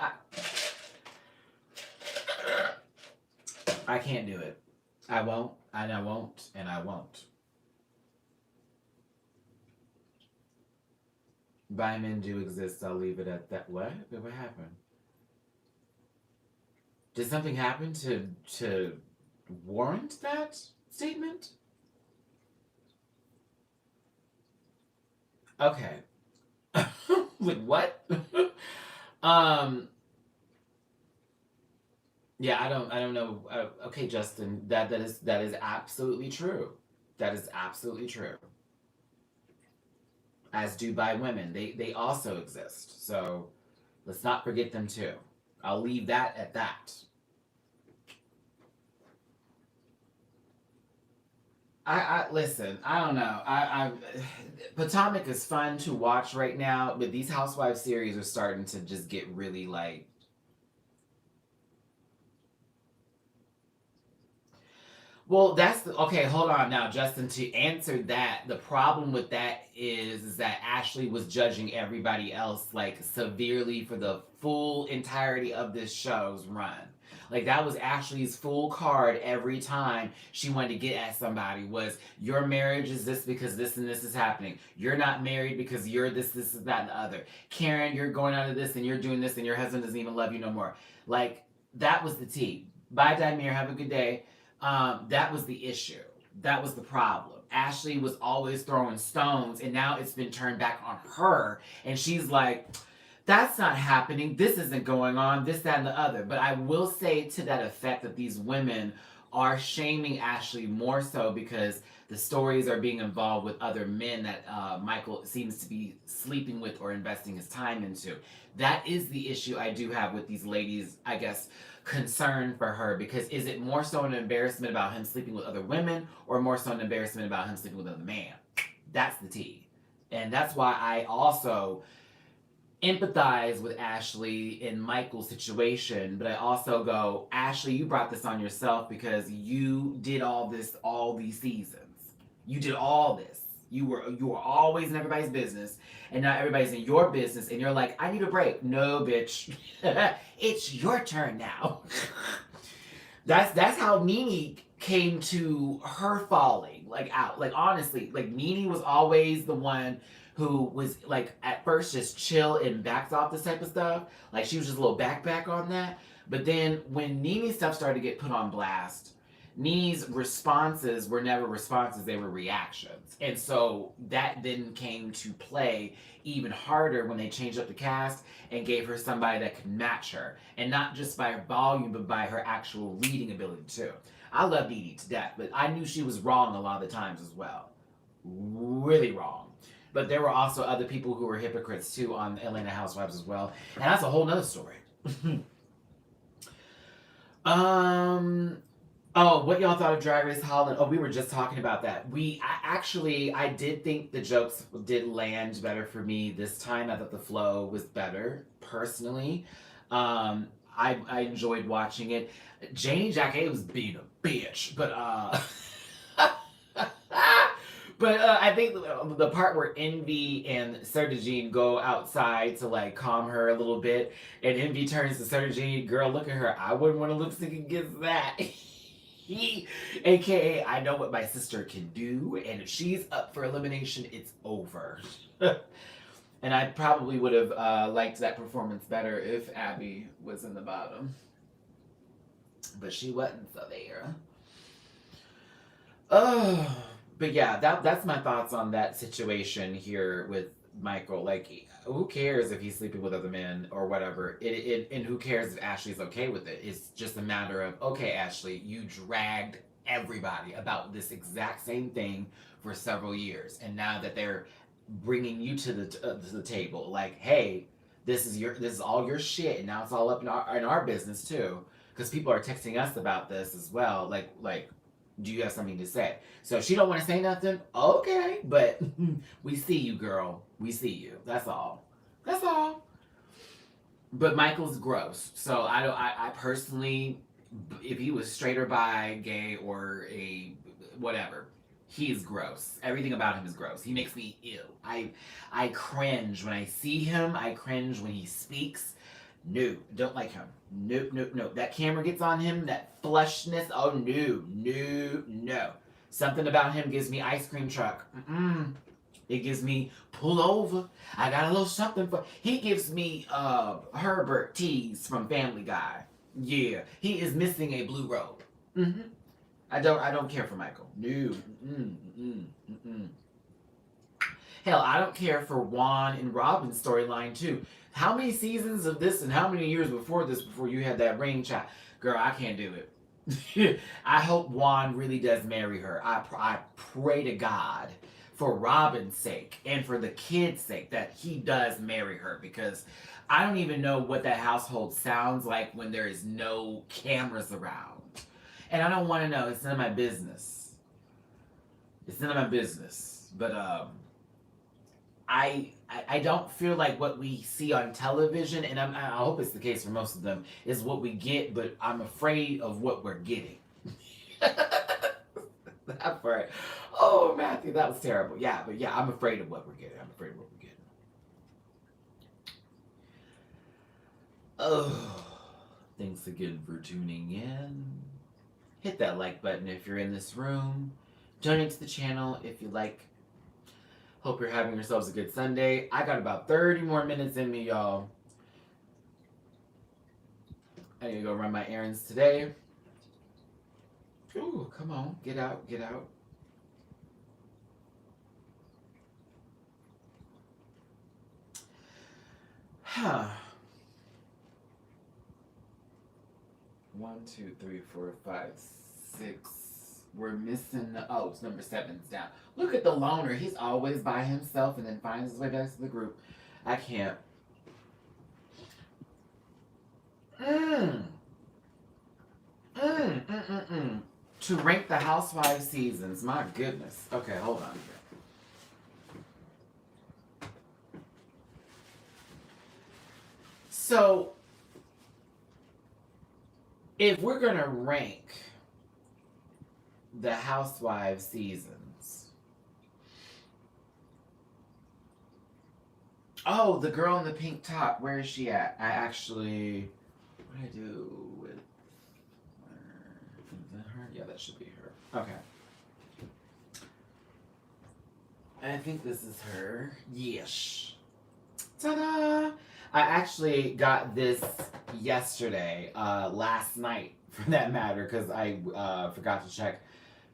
I can't do it. I won't, and I won't, and I won't. Bi men do exist. I'll leave it at that. What? What happened? Did something happen to warrant that statement? Okay. Like what? um. Yeah, I don't know. Okay, Justin, that is absolutely true. That is absolutely true. As do by women. They also exist. So let's not forget them too. I'll leave that at that. I listen. I don't know. I Potomac is fun to watch right now, but these Housewives series are starting to just get really like. Well, that's okay. Hold on now, Justin. To answer that, the problem with that is that Ashley was judging everybody else like severely for the full entirety of this show's run. Like that was Ashley's full card every time she wanted to get at somebody was your marriage is this because this and this is happening. You're not married because you're this is that and the other. Karen, you're going out of this and you're doing this and your husband doesn't even love you no more. Like that was the tea. Bye, Dimir. Have a good day. That was the issue. That was the problem. Ashley was always throwing stones, and now it's been turned back on her. And she's like, that's not happening. This isn't going on. This, that, and the other. But I will say to that effect that these women are shaming Ashley more so because the stories are being involved with other men that Michael seems to be sleeping with or investing his time into. That is the issue I do have with these ladies, I guess, concern for her because is it more so an embarrassment about him sleeping with other women or more so an embarrassment about him sleeping with another man? That's the tea. And that's why I also empathize with Ashley in Michael's situation, but I also go, Ashley, you brought this on yourself because you did all this all these seasons. You did all this. You were always in everybody's business, and now everybody's in your business, and you're like, I need a break. No, bitch, it's your turn now. That's how Nene came to her falling like out. Like honestly, like Nene was always the one who was like at first just chill and backed off this type of stuff. Like she was just a little back on that. But then when Nene's stuff started to get put on blast, Nene's responses were never responses, they were reactions. And so that then came to play even harder when they changed up the cast and gave her somebody that could match her. And not just by her volume, but by her actual reading ability too. I love Nene to death, but I knew she was wrong a lot of the times as well. Really wrong. But there were also other people who were hypocrites too on Atlanta Housewives as well. And that's a whole nother story. um Oh, what y'all thought of Drag Race Holland? Oh, we were just talking about that. I did think the jokes did land better for me this time. I thought the flow was better, personally. I enjoyed watching it. Janie Jacquet was being a bitch, but but I think the part where Envy and Sertagine go outside to like calm her a little bit, and Envy turns to Sertagine, girl, look at her. I wouldn't want to lip sync against that. He, aka, I know what my sister can do, and if she's up for elimination, it's over. And I probably would have liked that performance better if Abby was in the bottom, but she wasn't. So there. Oh, but yeah, that's my thoughts on that situation here with Michael. Like, who cares if he's sleeping with other men or whatever? And who cares if Ashley's okay with it? It's just a matter of, okay, Ashley, you dragged everybody about this exact same thing for several years, and now that they're bringing you to the table, like, hey, this is all your shit, and now it's all up in our business too, because people are texting us about this as well. Like do you have something to say? So if she don't want to say nothing, okay, but we see you, girl. We see you. That's all. That's all. But Michael's gross. So I don't. I personally, if he was straight or bi, gay or a whatever, he's gross. Everything about him is gross. He makes me ill. I cringe when I see him. I cringe when he speaks. No, don't like him. Nope, nope, nope. That camera gets on him, that flushness. Oh, no, no, no. Something about him gives me ice cream truck. It gives me pull over. I got a little something for. He gives me Herbert Tease from Family Guy. Yeah, he is missing a blue robe. I don't care for Michael. No. Hell, I don't care for Juan and Robin's storyline too. How many seasons of this and how many years before this before you had that ring shot? Girl, I can't do it. I hope Juan really does marry her. I pray to God for Robin's sake and for the kids' sake that he does marry her, because I don't even know what that household sounds like when there is no cameras around. And I don't want to know. It's none of my business. It's none of my business. But I don't feel like what we see on television, and I hope it's the case for most of them, is what we get, but I'm afraid of what we're getting. That part. Oh, Matthew, that was terrible. Yeah, but yeah, I'm afraid of what we're getting. I'm afraid of what we're getting. Oh, thanks again for tuning in. Hit that like button if you're in this room. Donate to the channel if you like. Hope you're having yourselves a good Sunday. I got about 30 more minutes in me, y'all. I need to go run my errands today. Ooh, come on. Get out, get out. Huh. 1, 2, 3, 4, 5, 6. We're missing the, oh, it's number 7's down. Look at the loner. He's always by himself and then finds his way back to the group. I can't. To rank the Housewives seasons. My goodness. Okay, hold on here. So, if we're going to rank the Housewives seasons. Oh, the girl in the pink top. Where is she at? I actually... What do I do with her? Is that her? Yeah, that should be her. Okay. I think this is her. Yes. Ta-da! I actually got this yesterday, last night, for that matter, because I forgot to check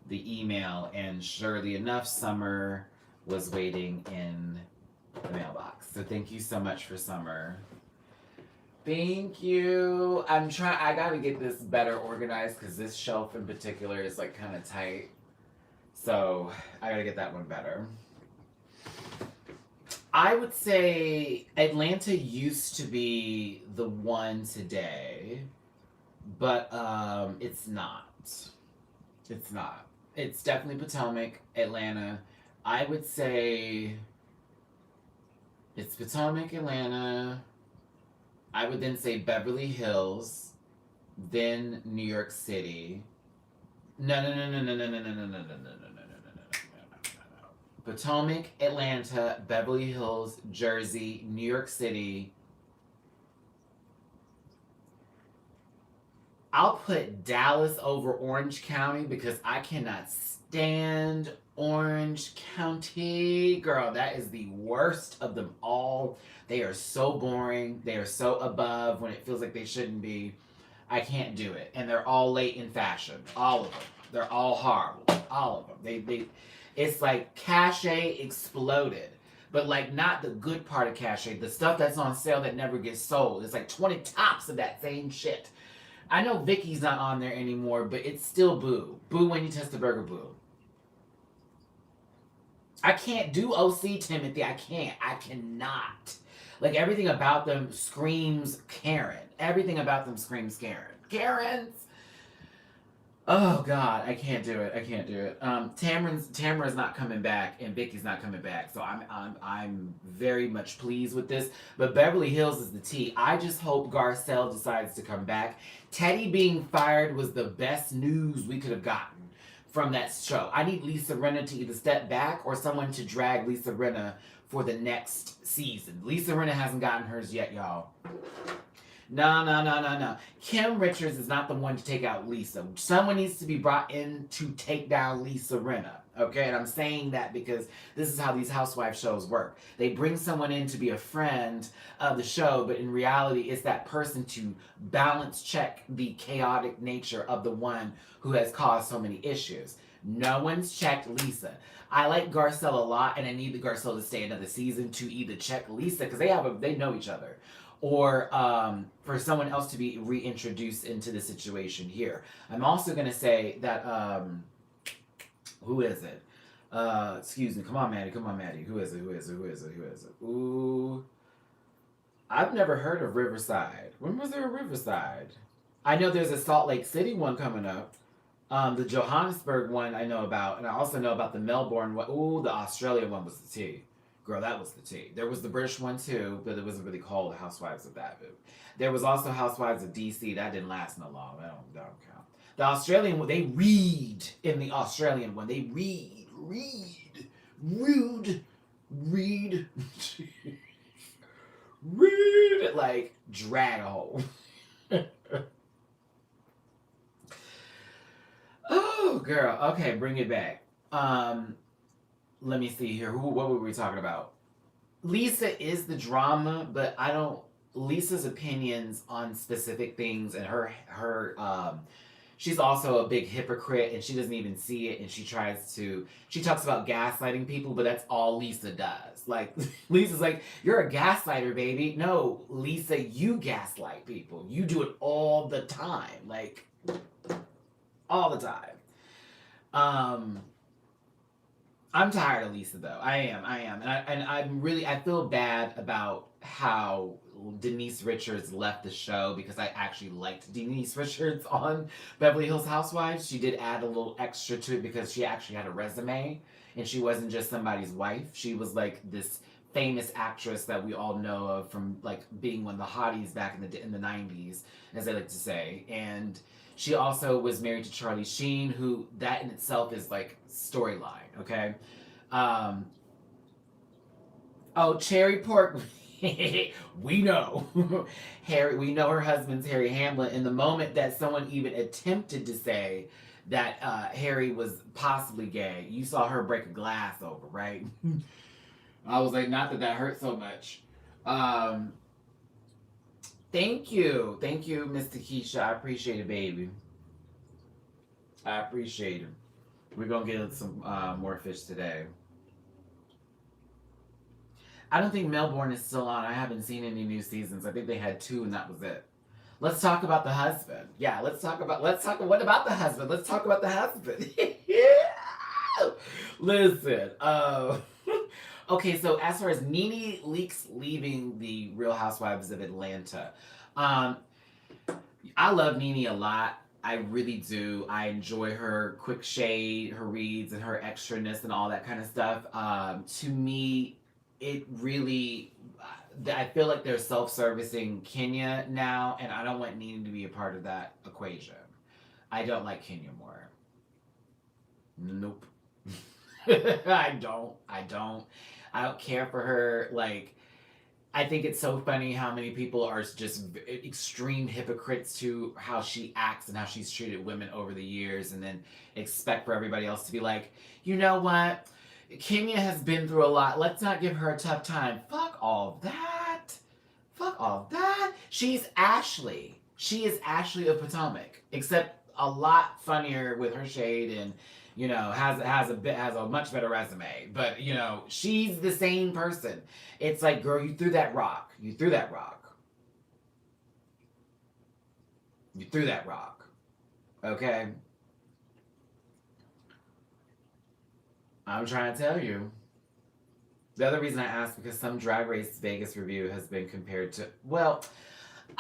the email, and surely enough, Summer was waiting in the mailbox. So thank you so much for Summer. Thank you. I gotta get this better organized because this shelf in particular is like kind of tight. So I gotta get that one better. I would say Atlanta used to be the one today, but it's not. It's not. It's definitely Potomac, Atlanta. I would say it's Potomac, Atlanta. I would then say Beverly Hills, then New York City. No. Potomac, Atlanta, Beverly Hills, Jersey, New York City. I'll put Dallas over Orange County because I cannot stand Orange County. Girl, that is the worst of them all. They are so boring. They are so above when it feels like they shouldn't be. I can't do it. And they're all late in fashion. All of them. They're all horrible. All of them. It's like cachet exploded. But like not the good part of cachet. The stuff that's on sale that never gets sold. It's like 20 tops of that same shit. I know Vicky's not on there anymore, but it's still boo. Boo when you test the burger, boo. I can't do OC, Timothy. I can't. I cannot. Like, everything about them screams Karen. Everything about them screams Karen. Karens! Oh, God. I can't do it. I can't do it. Tamara's not coming back, and Vicky's not coming back. So I'm very much pleased with this. But Beverly Hills is the tea. I just hope Garcelle decides to come back. Teddy being fired was the best news we could have gotten from that show. I need Lisa Rinna to either step back or someone to drag Lisa Rinna for the next season. Lisa Rinna hasn't gotten hers yet, y'all. No. Kim Richards is not the one to take out Lisa. Someone needs to be brought in to take down Lisa Rinna. Okay, and I'm saying that because this is how these housewife shows work. They bring someone in to be a friend of the show, but in reality, it's that person to balance check the chaotic nature of the one who has caused so many issues. No one's checked Lisa. I like Garcelle a lot, and I need the Garcelle to stay another season to either check Lisa because they know each other, or for someone else to be reintroduced into the situation here. I'm also gonna say that who is it? Excuse me. Come on, Maddie. Come on, Maddie. Who is it? Who is it? Who is it? Who is it? Ooh, I've never heard of Riverside. When was there a Riverside? I know there's a Salt Lake City one coming up. The Johannesburg one I know about, and I also know about the Melbourne one. Ooh, the Australian one was the tea. Girl, that was the tea. There was the British one too, but it wasn't really called Housewives of that. But there was also Housewives of DC. That didn't last no long. That don't count. The Australian one, they read in the Australian one. They read, read like drag a hole. Oh, girl. Okay, bring it back. Let me see here. What were we talking about? Lisa is the drama, but I don't. Lisa's opinions on specific things and she's also a big hypocrite and she doesn't even see it, and she talks about gaslighting people, but that's all Lisa does. Like, Lisa's like, you're a gaslighter, baby. No, Lisa, you gaslight people. You do it all the time. Like, all the time. I'm tired of Lisa though. I am. And I feel bad about how Denise Richards left the show, because I actually liked Denise Richards on Beverly Hills Housewives. She did add a little extra to it because she actually had a resume and she wasn't just somebody's wife. She was like this famous actress that we all know of from like being one of the hotties back in the 90s, as I like to say. And she also was married to Charlie Sheen, who that in itself is like storyline, okay? Oh, Cherry Pork. We know. We know her husband's Harry Hamlin. In the moment that someone even attempted to say that Harry was possibly gay, you saw her break a glass over, right? I was like, not that hurt so much. Thank you, Miss Takesha. I appreciate it, baby. I appreciate it. We're gonna get some more fish today. I don't think Melbourne is still on. I haven't seen any new seasons. I think they had 2 and that was it. Let's talk about the husband. Yeah, what about the husband? Let's talk about the husband. Listen, okay, so as far as Nene Leakes leaving the Real Housewives of Atlanta, I love Nene a lot. I really do. I enjoy her quick shade, her reads, and her extraness and all that kind of stuff. To me, it really, I feel like they're self-servicing Kenya now, and I don't want Nene to be a part of that equation. I don't like Kenya more. Nope. I don't. I don't care for her. Like, I think it's so funny how many people are just extreme hypocrites to how she acts and how she's treated women over the years, and then expect for everybody else to be like, you know what? Kenya has been through a lot. Let's not give her a tough time. Fuck all that. Fuck all that. She's Ashley. She is Ashley of Potomac, except a lot funnier with her shade and, you know, has a much better resume. But, you know, she's the same person. It's like, girl, you threw that rock. You threw that rock. You threw that rock. Okay? I'm trying to tell you. The other reason I asked, because some Drag Race Vegas review has been compared to, well,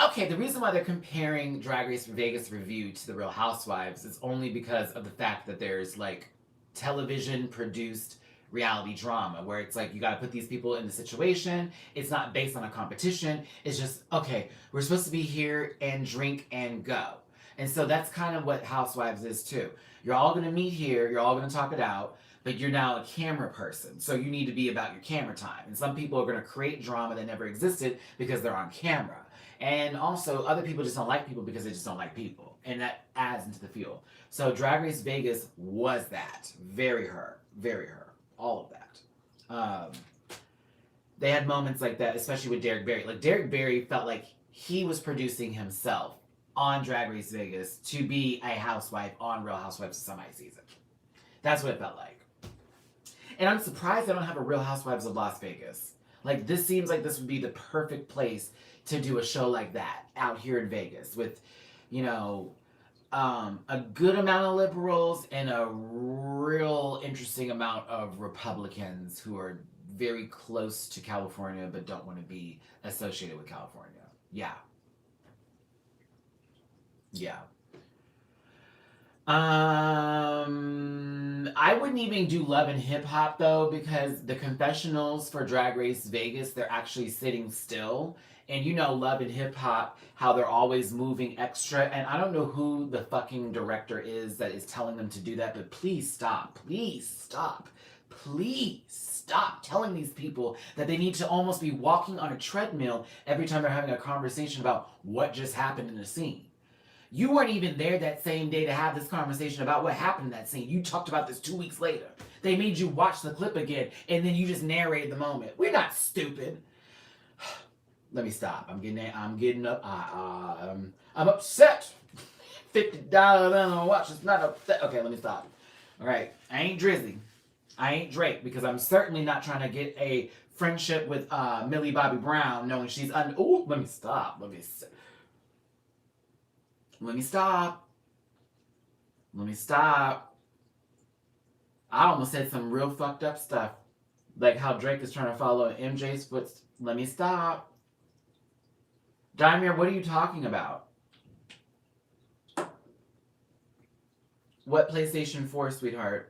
okay, the reason why they're comparing Drag Race Vegas review to the Real Housewives is only because of the fact that there's like television produced reality drama where it's like you got to put these people in the situation. It's not based on a competition. It's just, okay, we're supposed to be here and drink and go. And so that's kind of what Housewives is too. You're all going to meet here. You're all going to talk it out. But you're now a camera person, so you need to be about your camera time. And some people are going to create drama that never existed because they're on camera. And also, other people just don't like people because they just don't like people. And that adds into the fuel. So Drag Race Vegas was that. Very her. All of that. They had moments like that, especially with Derek Barry. Like, Derek Barry felt like he was producing himself on Drag Race Vegas to be a housewife on Real Housewives of Some season. That's what it felt like. And I'm surprised I don't have a Real Housewives of Las Vegas. Like, this seems like this would be the perfect place to do a show like that out here in Vegas with, you know, a good amount of liberals and a real interesting amount of Republicans who are very close to California but don't want to be associated with California. Yeah. Yeah. I wouldn't even do Love and Hip Hop though, because the confessionals for Drag Race Vegas, they're actually sitting still. And you know, Love and Hip Hop, how they're always moving extra. And I don't know who the fucking director is that is telling them to do that, but please stop. Please stop. Please stop telling these people that they need to almost be walking on a treadmill every time they're having a conversation about what just happened in the scene. You weren't even there that same day to have this conversation about what happened in that scene. You talked about this 2 weeks later. They made you watch the clip again, and then you just narrated the moment. We're not stupid. Let me stop. I'm getting up. I'm upset. $50 on a watch. It's not upset. Okay, let me stop. All right, I ain't Drizzy. I ain't Drake, because I'm certainly not trying to get a friendship with Millie Bobby Brown, knowing she's Ooh, let me stop. Let me stop. Let me stop. I almost said some real fucked up stuff. Like how Drake is trying to follow MJ's footsteps. Let me stop. Daimir, what are you talking about? What PlayStation 4, sweetheart?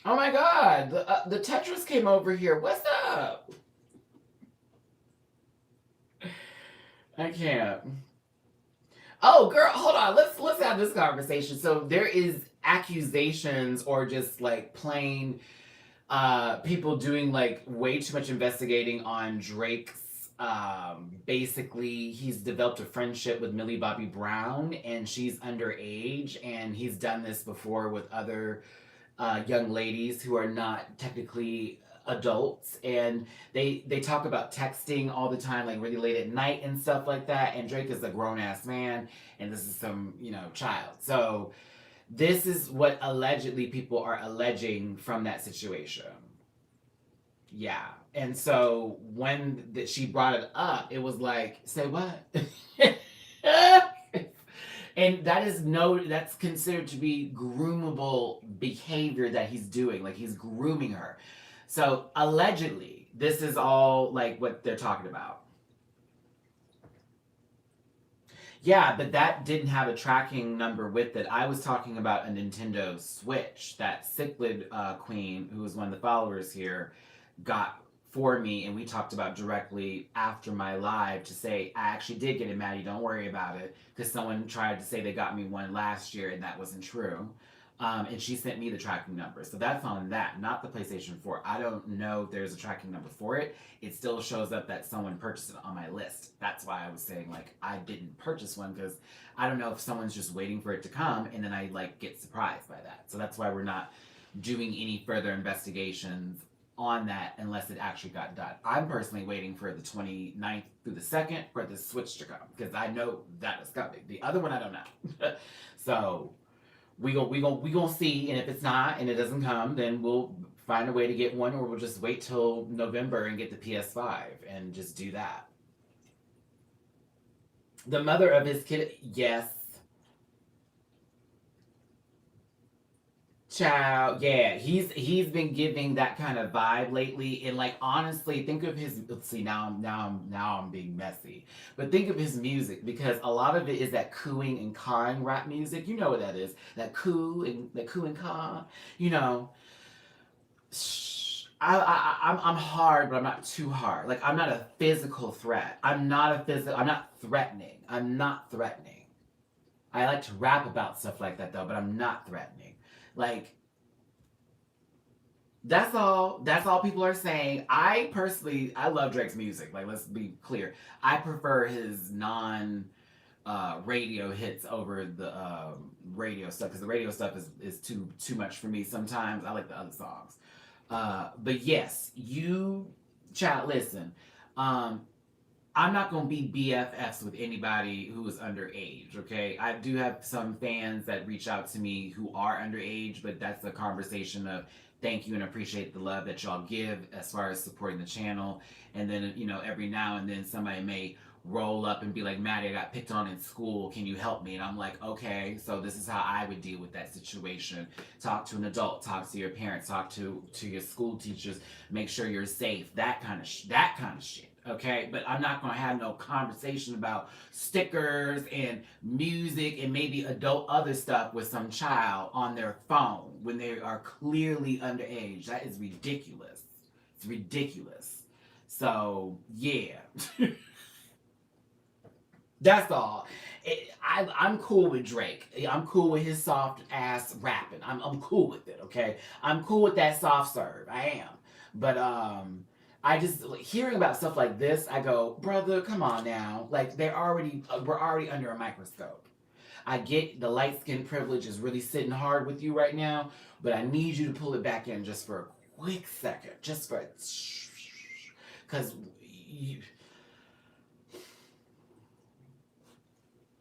Oh my god, the Tetris came over here. What's up? I can't. Oh, girl, hold on. Let's have this conversation. So there is accusations or just like plain people doing like way too much investigating on Drake's basically he's developed a friendship with Millie Bobby Brown and she's underage, and he's done this before with other young ladies who are not technically adults, and they talk about texting all the time, like really late at night and stuff like that, and Drake is a grown-ass man and this is some child. So this is what allegedly people are alleging from that situation. Yeah. And so when she brought it up, it was like, say what? And that's considered to be groomable behavior that he's doing. Like, he's grooming her. So allegedly, this is all like what they're talking about. Yeah, but that didn't have a tracking number with it. I was talking about a Nintendo Switch that Cichlid Queen, who was one of the followers here, got for me, and we talked about directly after my live to say, I actually did get it, Matty, don't worry about it, because someone tried to say they got me one last year, and that wasn't true. And she sent me the tracking number. So that's on that, not the PlayStation 4. I don't know if there's a tracking number for it. It still shows up that someone purchased it on my list. That's why I was saying, like, I didn't purchase one, because I don't know if someone's just waiting for it to come, and then I, like, get surprised by that. So that's why we're not doing any further investigations on that unless it actually got done. I'm personally waiting for the 29th through the 2nd for the Switch to come, because I know that is coming. The other one, I don't know. So we gonna see, and if it's not and it doesn't come, then we'll find a way to get one, or we'll just wait till November and get the PS5 and just do that. The mother of his kid, yes. Child, yeah, he's been giving that kind of vibe lately, and like honestly, think of his. Let's see, now I'm being messy, but think of his music, because a lot of it is that cooing and cawing rap music. You know what that is? That coo and caw. You know, I'm hard, but I'm not too hard. Like, I'm not a physical threat. I'm not threatening. I'm not threatening. I like to rap about stuff like that though, but I'm not threatening. Like, that's all people are saying. I personally, I love Drake's music. Like, let's be clear. I prefer his non radio hits over the radio stuff, because the radio stuff is too much for me sometimes. I like the other songs. But yes, you chat, listen. I'm not going to be BFFs with anybody who is underage, okay? I do have some fans that reach out to me who are underage, but that's a conversation of thank you and appreciate the love that y'all give as far as supporting the channel. And then, you know, every now and then somebody may roll up and be like, Matty, I got picked on in school. Can you help me? And I'm like, okay, so this is how I would deal with that situation. Talk to an adult, talk to your parents, talk to your school teachers, make sure you're safe, that kind of shit. Okay, but I'm not gonna have no conversation about stickers and music and maybe adult other stuff with some child on their phone when they are clearly underage. That is ridiculous. It's ridiculous. So yeah. That's all. I'm cool with Drake. I'm cool with his soft ass rapping. I'm cool with it. Okay, I'm cool with that soft serve. I am. But I just hearing about stuff like this, I go, brother, come on now. Like we're already under a microscope. I get the light skin privilege is really sitting hard with you right now, but I need you to pull it back in just for a quick second, just for because you.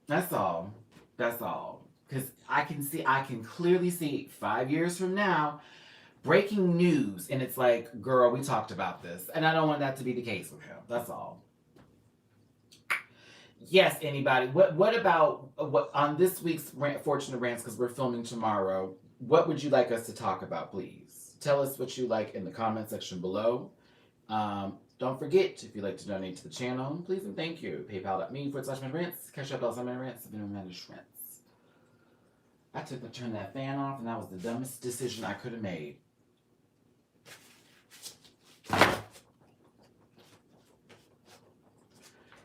That's all. That's all. Because I can clearly see 5 years from now, breaking news, and it's like, girl, we talked about this, and I don't want that to be the case with him. That's all. Yes, anybody. What about what on this week's Fortunate Rants? Because we're filming tomorrow. What would you like us to talk about, please? Tell us what you like in the comment section below. Don't forget, if you'd like to donate to the channel, please and thank you. PayPal.me/MattyRants. Cash App $MattyRants. Venmo MattyRants. I took to turn that fan off, and that was the dumbest decision I could have made.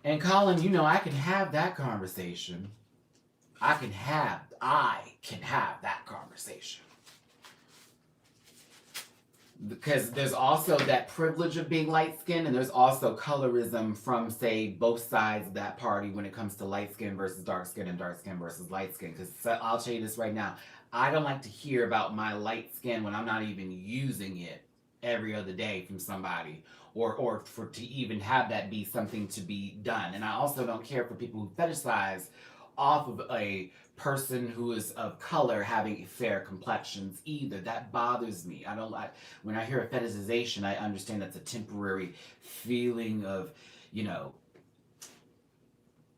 And Colin, you know I can have that conversation. I can have that conversation. Because there's also that privilege of being light skinned, and there's also colorism from, say, both sides of that party when it comes to light skin versus dark skin and dark skin versus light skin. Because I'll tell you this right now, I don't like to hear about my light skin when I'm not even using it every other day from somebody, or for to even have that be something to be done. And I also don't care for people who fetishize off of a person who is of color having fair complexions either. That bothers me. I don't like when I hear a fetishization. I understand that's a temporary feeling of, you know,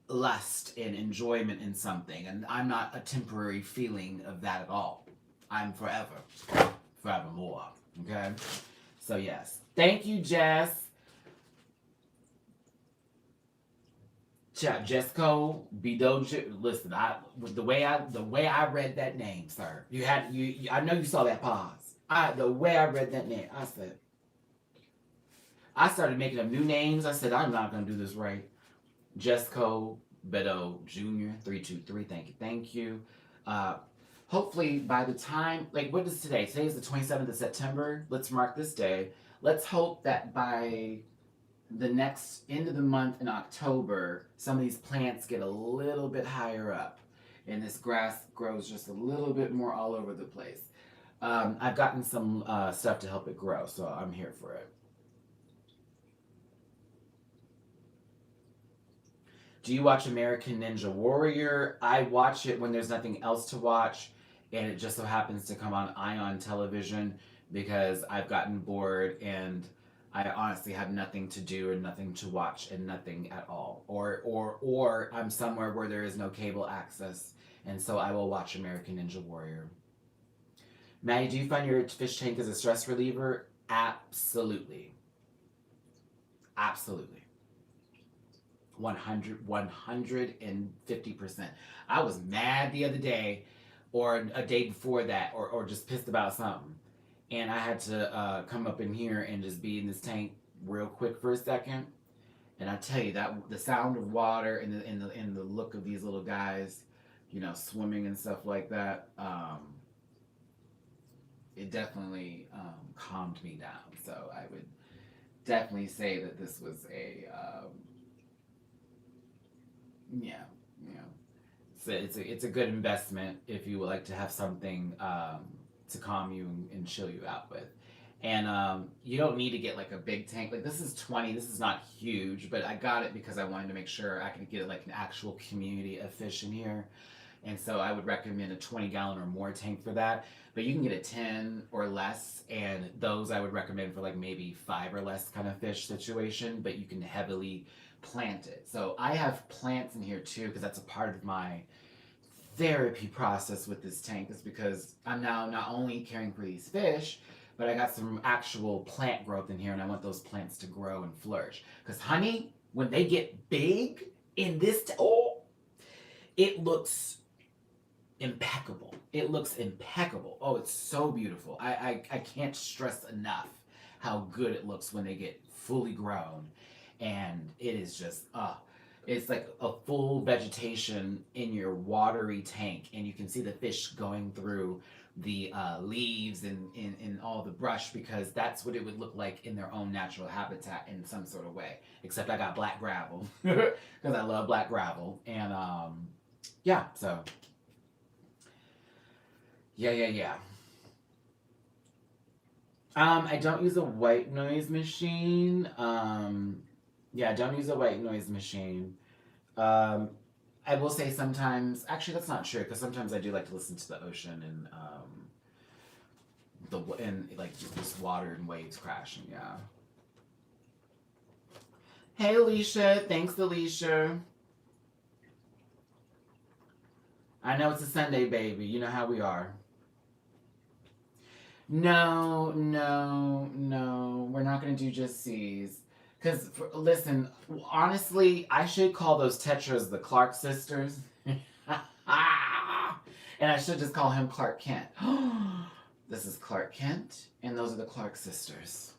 lust and enjoyment in something, and I'm not a temporary feeling of that at all. I'm forevermore. Okay, so yes, thank you, Jess. Jesco Bday. Listen, the way I read that name, sir. I know you saw that pause. The way I read that name, I started making up new names. I said I'm not gonna do this right. Jesco Bday Jr. 323. Thank you. Hopefully by the time, like, what is today? Today is the 27th of September. Let's mark this day. Let's hope that by the next end of the month in October, some of these plants get a little bit higher up and this grass grows just a little bit more all over the place. I've gotten some stuff to help it grow, so I'm here for it. Do you watch American Ninja Warrior? I watch it when there's nothing else to watch, and it just so happens to come on Ion Television because I've gotten bored and I honestly have nothing to do and nothing to watch and nothing at all. Or I'm somewhere where there is no cable access, and so I will watch American Ninja Warrior. Matty, do you find your fish tank as a stress reliever? Absolutely. Absolutely. 150%. I was mad the other day or a day before that or just pissed about something. And I had to come up in here and just be in this tank real quick for a second. And I tell you that the sound of water and the look of these little guys, you know, swimming and stuff like that, it definitely calmed me down. So I would definitely say that this was a it's a good investment if you would like to have something to calm you and chill you out with. And you don't need to get like a big tank. Like this is 20. This is not huge, but I got it because I wanted to make sure I could get like an actual community of fish in here. And so I would recommend a 20-gallon or more tank for that. But you can get a 10 or less, and those I would recommend for like maybe 5 or less kind of fish situation, but you can heavily plant it. So I have plants in here too, because that's a part of my therapy process with this tank, is because I'm now not only caring for these fish, but I got some actual plant growth in here, and I want those plants to grow and flourish. Because honey, when they get big in this, it looks impeccable. It looks impeccable. Oh, it's so beautiful. I can't stress enough how good it looks when they get fully grown. And it is just, it's like a full vegetation in your watery tank. And you can see the fish going through the leaves and in all the brush, because that's what it would look like in their own natural habitat in some sort of way. Except I got black gravel, because I love black gravel. And yeah, so yeah. I don't use a white noise machine. Yeah, I don't use a white noise machine. I will say sometimes, actually that's not true, because sometimes I do like to listen to the ocean and like just water and waves crashing. Yeah. Hey Alicia, thanks Alicia. I know it's a Sunday, baby. You know how we are. No, we're not gonna do just C's. Because, listen, honestly, I should call those Tetras the Clark sisters. And I should just call him Clark Kent. This is Clark Kent, and those are the Clark sisters.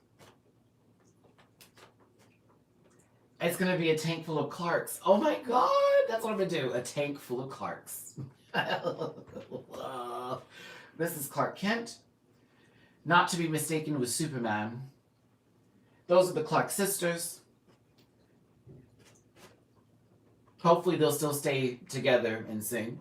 It's going to be a tank full of Clarks. Oh my god, that's what I'm going to do. A tank full of Clarks. This is Clark Kent. Not to be mistaken with Superman. Those are the Clark sisters. Hopefully they'll still stay together and sing.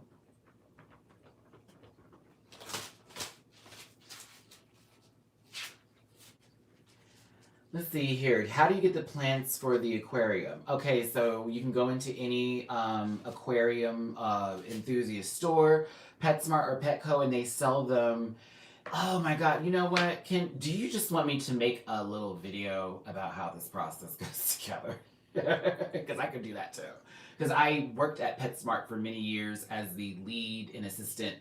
Let's see here. How do you get the plants for the aquarium? Okay, so you can go into any aquarium enthusiast store, PetSmart or Petco, and they sell them. Oh my god, you know what? Do you just want me to make a little video about how this process goes together? Because I could do that too. Because I worked at PetSmart for many years as the lead and assistant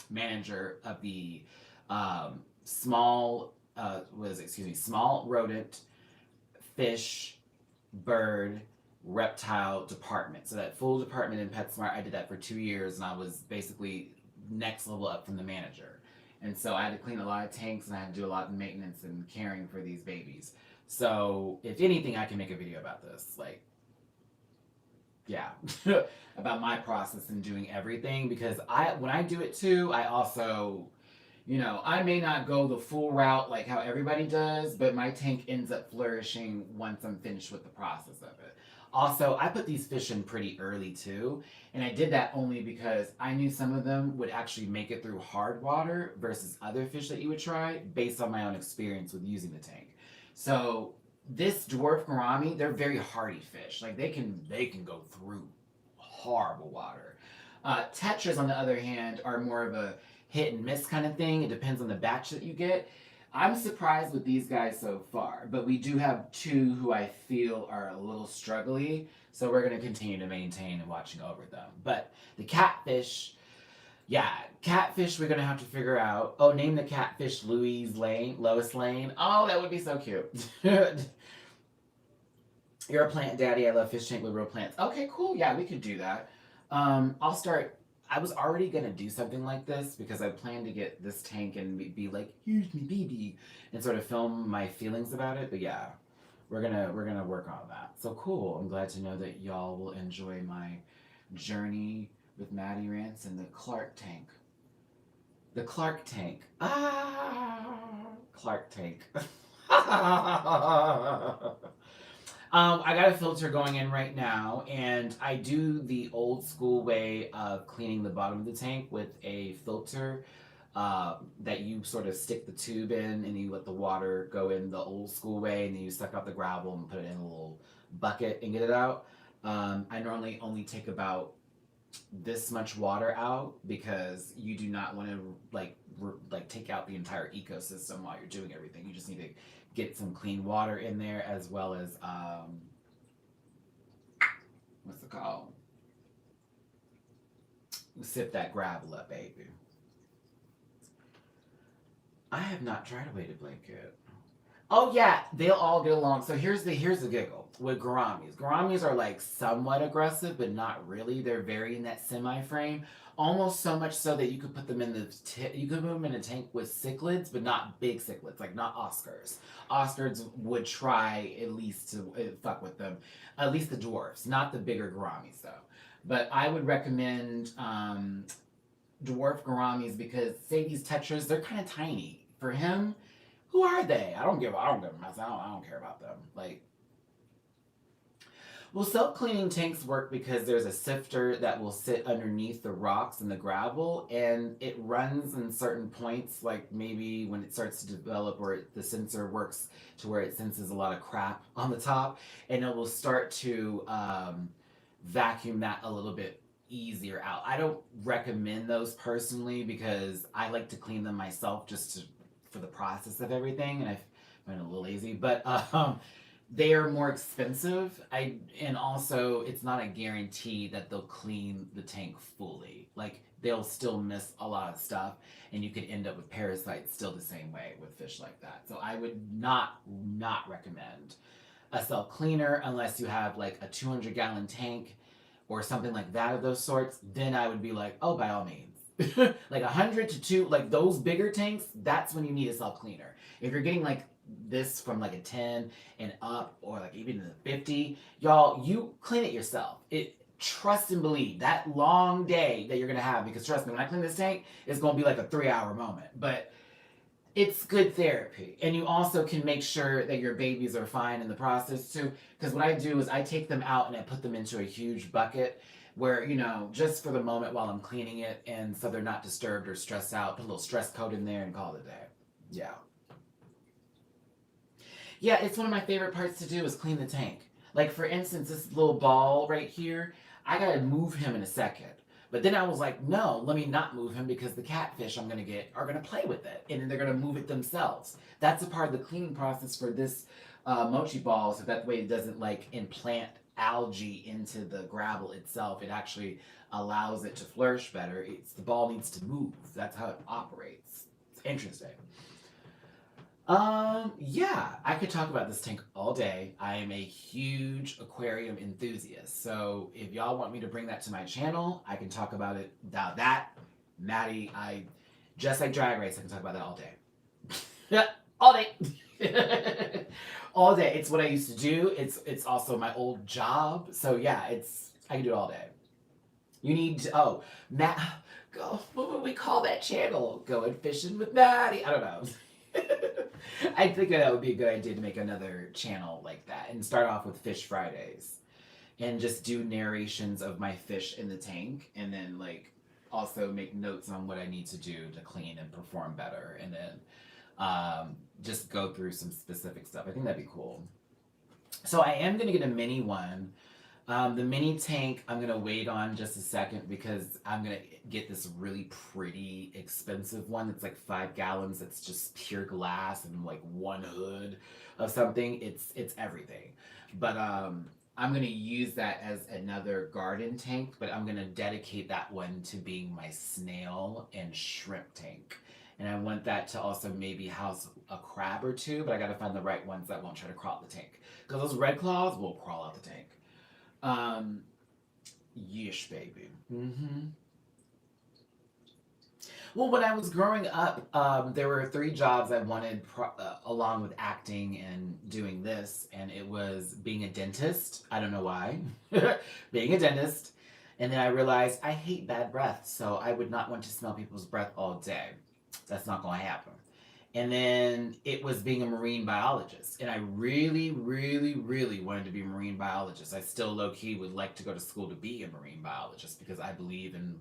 manager of the small rodent, fish, bird, reptile department. So that full department in PetSmart, I did that for 2 years, and I was basically next level up from the manager. And so I had to clean a lot of tanks, and I had to do a lot of maintenance and caring for these babies. So if anything, I can make a video about this. Like, yeah, about my process and doing everything. Because when I do it too, I also, I may not go the full route like how everybody does, but my tank ends up flourishing once I'm finished with the process of it. Also, I put these fish in pretty early too, and I did that only because I knew some of them would actually make it through hard water versus other fish that you would try based on my own experience with using the tank. So this dwarf gourami, they're very hardy fish. Like they can go through horrible water. Tetras, on the other hand, are more of a hit and miss kind of thing. It depends on the batch that you get. I'm surprised with these guys so far, but we do have 2 who I feel are a little struggly, so we're going to continue to maintain and watching over them. But the catfish, we're going to have to figure out. Oh, name the catfish Lois Lane. Oh, that would be so cute. You're a plant daddy. I love fish tank with real plants. Okay, cool. Yeah, we could do that. I'll start. I was already going to do something like this because I planned to get this tank and be like, here's me baby, and sort of film my feelings about it. But yeah, we're gonna work on that. So cool. I'm glad to know that y'all will enjoy my journey with Matty Rants and the Clark tank. The Clark tank. Clark tank. I got a filter going in right now, and I do the old school way of cleaning the bottom of the tank with a filter that you sort of stick the tube in and you let the water go in the old school way, and then you suck out the gravel and put it in a little bucket and get it out. I normally only take about this much water out because you do not want to like take out the entire ecosystem while you're doing everything. You just need to get some clean water in there, as well as what's it called? Sip that gravel up, baby. I have not tried a weighted blanket. Oh yeah, they'll all get along. So here's the giggle with gouramis. Gouramis are like somewhat aggressive, but not really. They're very in that semi-frame, almost so much so that you could put them in you could put them in a tank with cichlids, but not big cichlids, like not Oscars. Oscars would try at least to fuck with them, at least the dwarfs, not the bigger gouramis though. But I would recommend dwarf gouramis because say these tetras, they're kind of tiny. For him, who are they? I don't give a mess. I don't care about them. Like, well, self-cleaning tanks work because there's a sifter that will sit underneath the rocks and the gravel, and it runs in certain points, like maybe when it starts to develop where the sensor works to where it senses a lot of crap on the top, and it will start to vacuum that a little bit easier out. I don't recommend those personally because I like to clean them myself for the process of everything, and I've been a little lazy, but they are more expensive. And also it's not a guarantee that they'll clean the tank fully. Like they'll still miss a lot of stuff, and you could end up with parasites still the same way with fish like that. So I would not recommend a self cleaner unless you have like a 200-gallon tank or something like that of those sorts. Then I would be like, oh, by all means. Like 100 to 2, like those bigger tanks, that's when you need a self cleaner. If you're getting like this from like a 10 and up, or like even the 50, y'all, you clean it yourself. Trust and believe that long day that you're gonna have, because trust me, when I clean this tank, it's gonna be like a 3-hour moment, but it's good therapy. And you also can make sure that your babies are fine in the process too, because what I do is I take them out and I put them into a huge bucket where, just for the moment while I'm cleaning it, and so they're not disturbed or stressed out, put a little stress coat in there and call it a day. Yeah. Yeah, it's one of my favorite parts to do is clean the tank. Like for instance, this little ball right here, I gotta move him in a second. But then I was like, no, let me not move him because the catfish I'm gonna get are gonna play with it, and then they're gonna move it themselves. That's a part of the cleaning process for this mochi ball, so that way it doesn't like implant algae into the gravel itself. It actually allows it to flourish better. The ball needs to move. That's how it operates. It's interesting. Yeah, I could talk about this tank all day. I am a huge aquarium enthusiast. So if y'all want me to bring that to my channel, I can talk about it. That, Matty, just like Drag Race, I can talk about that all day. All day. All day. It's what I used to do. It's also my old job. So yeah, I can do it all day. You need to, what would we call that channel? Going fishing with Matty. I don't know. I think that would be a good idea to make another channel like that and start off with Fish Fridays and just do narrations of my fish in the tank, and then like also make notes on what I need to do to clean and perform better, and then just go through some specific stuff. I think that'd be cool. So I am going to get a mini one. The mini tank I'm going to wait on just a second because I'm going to get this really pretty expensive one that's like 5 gallons. That's just pure glass and like one hood of something. It's everything. But I'm going to use that as another garden tank, but I'm going to dedicate that one to being my snail and shrimp tank. And I want that to also maybe house a crab or two, but I got to find the right ones that won't try to crawl out the tank. Because those red claws will crawl out the tank. Yeesh, baby. Mm-hmm. Well, when I was growing up, there were 3 jobs I wanted along with acting and doing this, and it was being a dentist. I don't know why. Being a dentist. And then I realized I hate bad breath, so I would not want to smell people's breath all day. That's not going to happen. And then it was being a marine biologist. And I really, really, really wanted to be a marine biologist. I still low-key would like to go to school to be a marine biologist because I believe in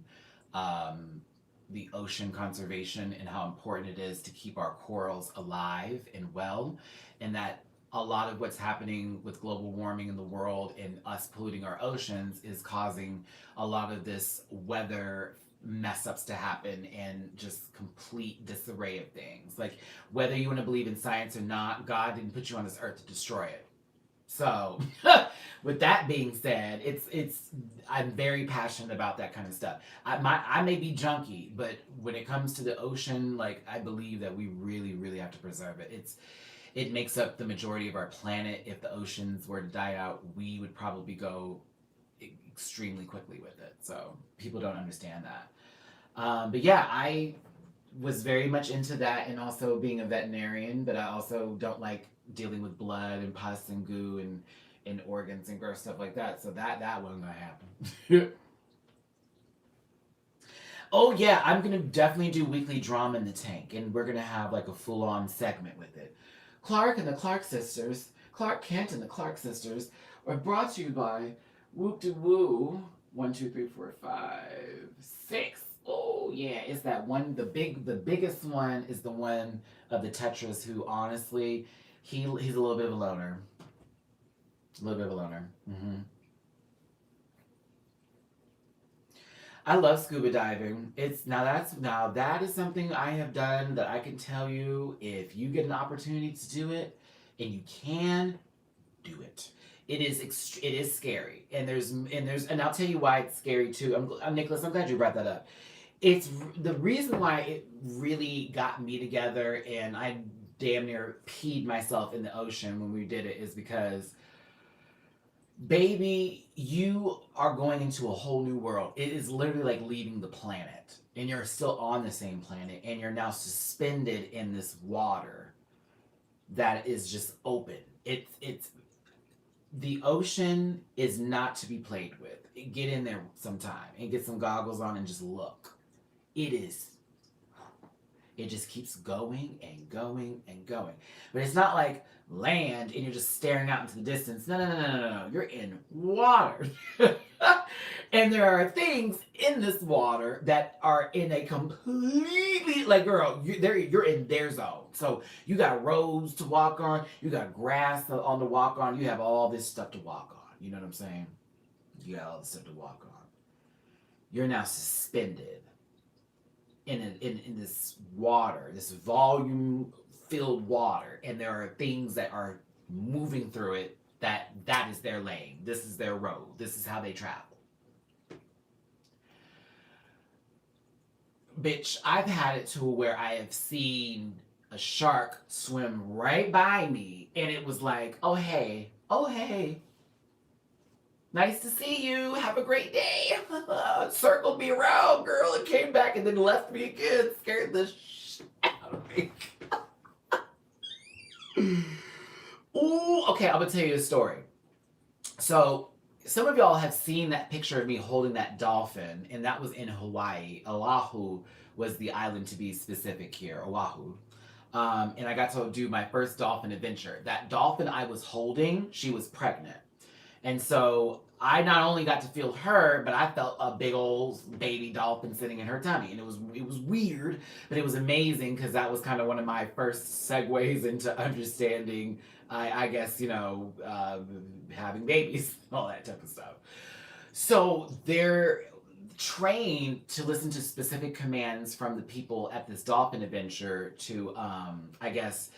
the ocean conservation and how important it is to keep our corals alive and well, and that a lot of what's happening with global warming in the world and us polluting our oceans is causing a lot of this weather mess ups to happen and just complete disarray of things. Like, whether you want to believe in science or not, God didn't put you on this earth to destroy it. So, with that being said, it's I'm very passionate about that kind of stuff. I may be junky, but when it comes to the ocean, like, I believe that we really, really have to preserve it. It makes up the majority of our planet. If the oceans were to die out, we would probably go extremely quickly with it. So people don't understand that. But yeah, I was very much into that, and also being a veterinarian, but I also don't like dealing with blood and pus and goo and organs and gross stuff like that. So that wasn't gonna happen. Oh yeah, I'm gonna definitely do weekly drama in the tank, and we're gonna have like a full-on segment with it. Clark and the Clark sisters, Clark Kent and the Clark sisters, are brought to you by Whoop De Woo. 1, 2, 3, 4, 5, 6. Oh yeah, it's that one. The biggest one is the one of the Tetras who, honestly, he's a little bit of a loner. A little bit of a loner. I love scuba diving. That is something I have done that I can tell you, if you get an opportunity to do it and you can do it. It is scary, and I'll tell you why it's scary too. Nicholas, I'm glad you brought that up. It's the reason why it really got me together, and I damn near peed myself in the ocean when we did it, is because, baby, you are going into a whole new world. It is literally like leaving the planet, and you're still on the same planet, and you're now suspended in this water that is just open. It's the ocean is not to be played with. Get in there sometime and get some goggles on and just look. It just keeps going and going and going. But it's not like land and you're just staring out into the distance. No. You're in water. And there are things in this water that are in a completely, like, girl, you're in their zone. So you got roads to walk on. You got grass on to walk on. You have all this stuff to walk on. You know what I'm saying? You got all this stuff to walk on. You're now suspended in this water, this volume-filled water, and there are things that are moving through it that is their lane. This is their road. This is how they travel. Bitch, I've had it to where I have seen a shark swim right by me, and it was like, oh hey, nice to see you, have a great day. Circled me around, girl, and came back and then left me again. Scared the shit out of me. Ooh, okay, I'm gonna tell you a story. So, some of y'all have seen that picture of me holding that dolphin, and that was in Hawaii. Oahu was the island, to be specific here, Oahu. And I got to do my first dolphin adventure. That dolphin I was holding, she was pregnant. And so I not only got to feel her, but I felt a big old baby dolphin sitting in her tummy. And it was weird, but it was amazing, because that was kind of one of my first segues into understanding, I guess, having babies, all that type of stuff. So they're trained to listen to specific commands from the people at this dolphin adventure to, I guess,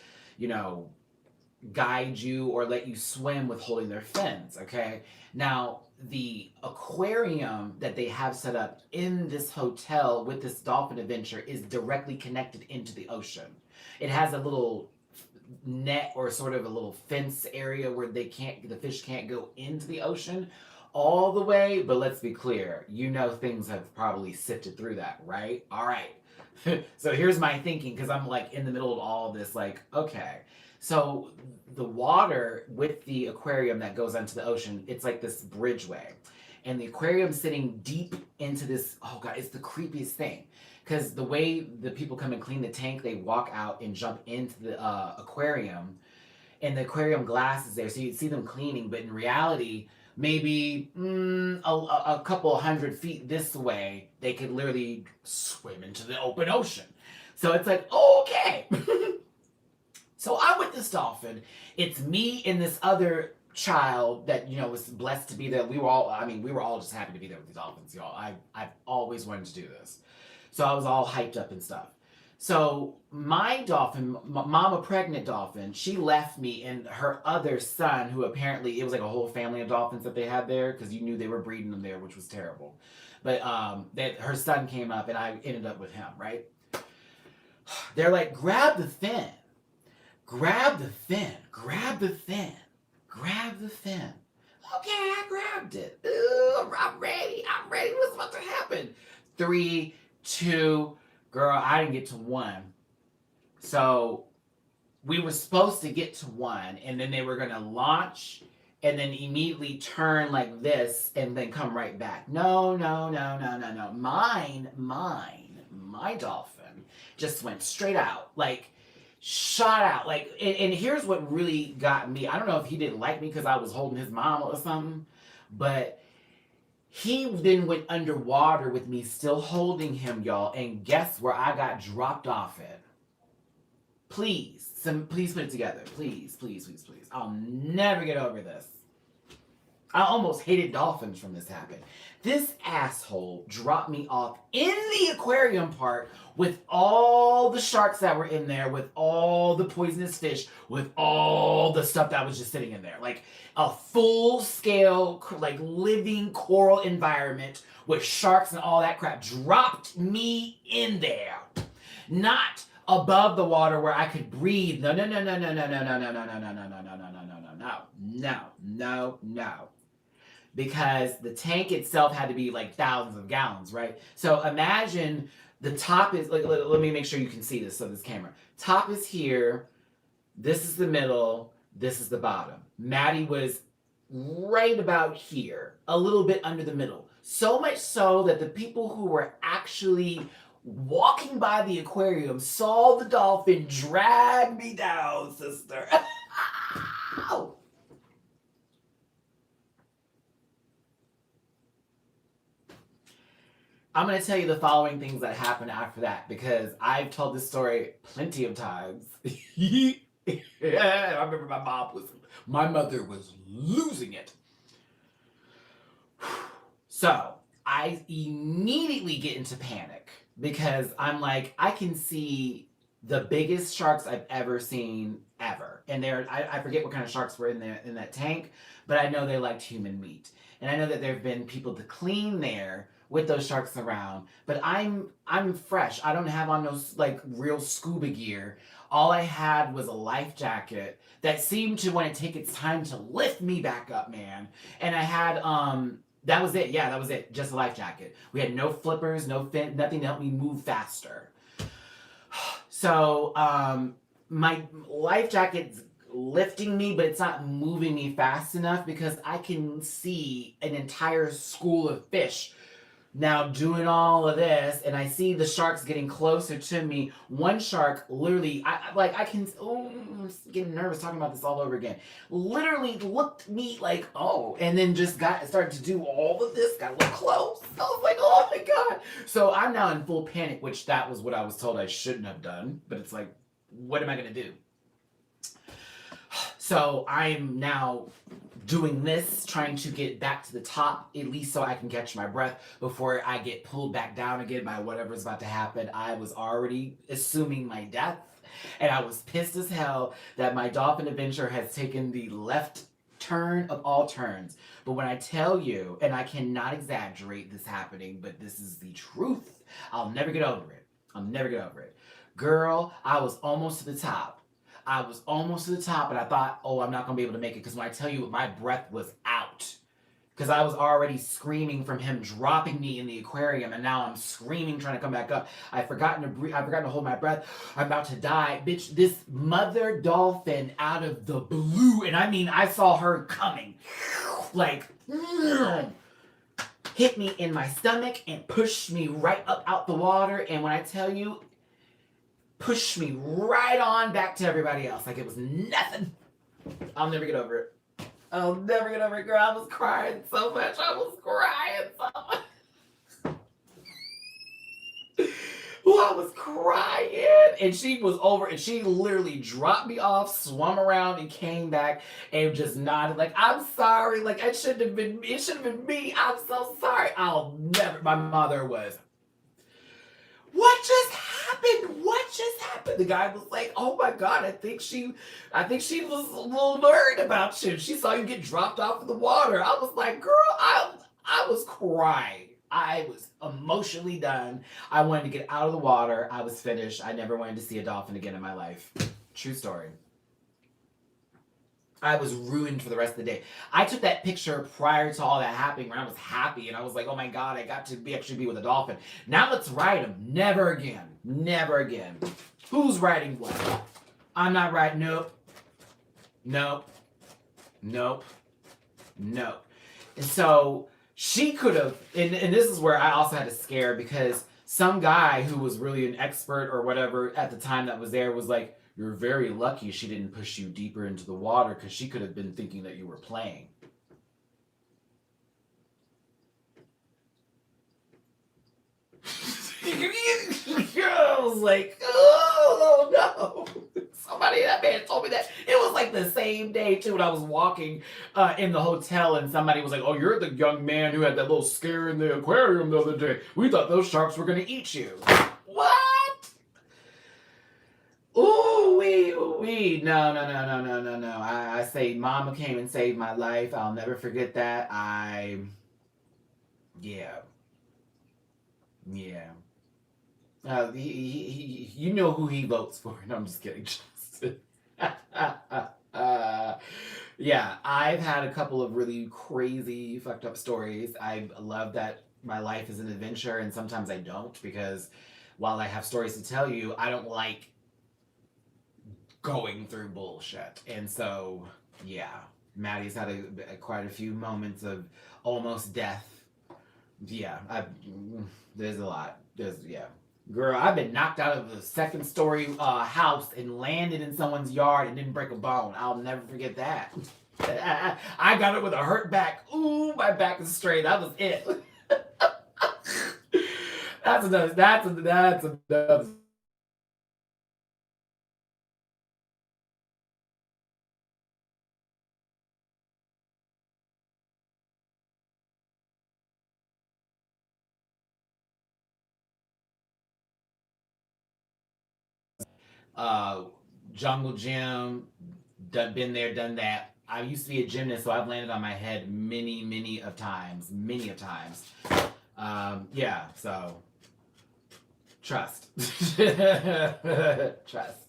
guide you or let you swim with holding their fins, okay? Now, the aquarium that they have set up in this hotel with this dolphin adventure is directly connected into the ocean. It has a little net, or sort of a little fence area where the fish can't go into the ocean all the way, but let's be clear, things have probably sifted through that, right? All right. So here's my thinking, because I'm like in the middle of all of this, like, okay. So the water with the aquarium that goes onto the ocean, it's like this bridgeway. And the aquarium's sitting deep into this, oh God, it's the creepiest thing. Because the way the people come and clean the tank, they walk out and jump into the aquarium, and the aquarium glass is there. So you see them cleaning, but in reality, maybe a couple 100 feet this way, they could literally swim into the open ocean. So it's like, okay. So I'm with this dolphin. It's me and this other child that, you know, was blessed to be there. We were all just happy to be there with the dolphins, y'all. I've always wanted to do this. So I was all hyped up and stuff. So my dolphin, mama pregnant dolphin, she left me and her other son, who apparently, it was like a whole family of dolphins that they had there, because you knew they were breeding them there, which was terrible. But that her son came up and I ended up with him, right? They're like, grab the fin. Grab the fin. Grab the fin. Grab the fin. Okay, I grabbed it. Ooh, I'm ready. I'm ready. What's about to happen? 3, 2, girl, I didn't get to 1. So we were supposed to get to 1, and then they were going to launch and then immediately turn like this and then come right back. No. My dolphin just went straight out. Like, shot out. Like, and here's what really got me. I don't know if he didn't like me because I was holding his mom or something, but he then went underwater with me still holding him, y'all, and guess where I got dropped off at? Please put it together. Please. I'll never get over this. I almost hated dolphins from this happened. This asshole dropped me off in the aquarium part with all the sharks that were in there, with all the poisonous fish, with all the stuff that was just sitting in there. Like a full-scale, like living coral environment with sharks and all that crap. Dropped me in there. Not above the water where I could breathe. No. Because the tank itself had to be like thousands of gallons, right? So imagine the top is, like, let me make sure you can see this, so this camera. Top is here, this is the middle, this is the bottom. Matty was right about here, a little bit under the middle. So much so that the people who were actually walking by the aquarium saw the dolphin drag me down, sister. Ow. I'm going to tell you the following things that happened after that, because I've told this story plenty of times. I remember my mother was losing it. So I immediately get into panic because I'm like, I can see the biggest sharks I've ever seen ever. And I forget what kind of sharks were in that tank, but I know they liked human meat. And I know that there have been people to clean there with those sharks around, but I'm fresh. I don't have on those like real scuba gear. All I had was a life jacket that seemed to want to take its time to lift me back up, man. And I had that was it. Yeah, that was it. Just a life jacket. We had no flippers, no fin, nothing to help me move faster. So my life jacket's lifting me, but it's not moving me fast enough because I can see an entire school of fish now doing all of this, and I see the sharks getting closer to me. One shark literally, I'm getting nervous talking about this all over again. Literally looked at me like, oh, and then just started to do all of this, got a little close. I was like, oh my God. So I'm now in full panic, which that was what I was told I shouldn't have done, but it's like, what am I gonna do? So I'm now doing this, trying to get back to the top, at least so I can catch my breath before I get pulled back down again by whatever's about to happen. I was already assuming my death, and I was pissed as hell that my dolphin adventure has taken the left turn of all turns. But when I tell you, and I cannot exaggerate this happening, but this is the truth, I'll never get over it. I'll never get over it. Girl, I was almost to the top. I was almost to the top, and I thought, oh, I'm not going to be able to make it, because when I tell you my breath was out, because I was already screaming from him dropping me in the aquarium, and now I'm screaming trying to come back up. I've forgotten to breathe. I've forgotten to hold my breath. I'm about to die. Bitch, this mother dolphin out of the blue, and I mean, I saw her coming, like, hit me in my stomach and pushed me right up out the water, and when I tell you, pushed me right on back to everybody else like it was nothing. I'll never get over it. I'll never get over it, girl. I was crying so much. I was crying so much. Ooh, I was crying. And she was over, and she literally dropped me off, swum around, and came back and just nodded, like, I'm sorry. Like, it should have been me. I'm so sorry. I'll never. My mother was, what just happened? What just happened? The guy was like, oh my God, I think she was a little worried about you. She saw you get dropped off in the water. I was like, girl, I was crying. I was emotionally done. I wanted to get out of the water. I was finished. I never wanted to see a dolphin again in my life. True story. I was ruined for the rest of the day. I took that picture prior to all that happening when I was happy, and I was like, oh my God, I got to actually be with a dolphin. Now let's ride him. Never again. Never again. Who's riding what? I'm not riding. Nope. Nope. Nope. Nope. And so she could have, and this is where I also had to scare, because some guy who was really an expert or whatever at the time that was there was like, you're very lucky she didn't push you deeper into the water, because she could have been thinking that you were playing. I was like, oh no. That man told me that. It was like the same day too when I was walking in the hotel, and somebody was like, oh, you're the young man who had that little scare in the aquarium the other day. We thought those sharks were going to eat you. What? Ooh, wee. No. I say mama came and saved my life. I'll never forget that. Yeah. You know who he votes for. No, I'm just kidding. Yeah, I've had a couple of really crazy, fucked up stories. I love that my life is an adventure, and sometimes I don't, because while I have stories to tell you, I don't like going through bullshit. And so, yeah, Maddie's had quite a few moments of almost death. Yeah, there's a lot. Girl, I've been knocked out of a second-story house and landed in someone's yard and didn't break a bone. I'll never forget that. I got it with a hurt back. Ooh, my back is straight. That was it. That's another. uh, jungle gym, been there, done that. I used to be a gymnast, so I've landed on my head many of times. Yeah, so trust. Trust.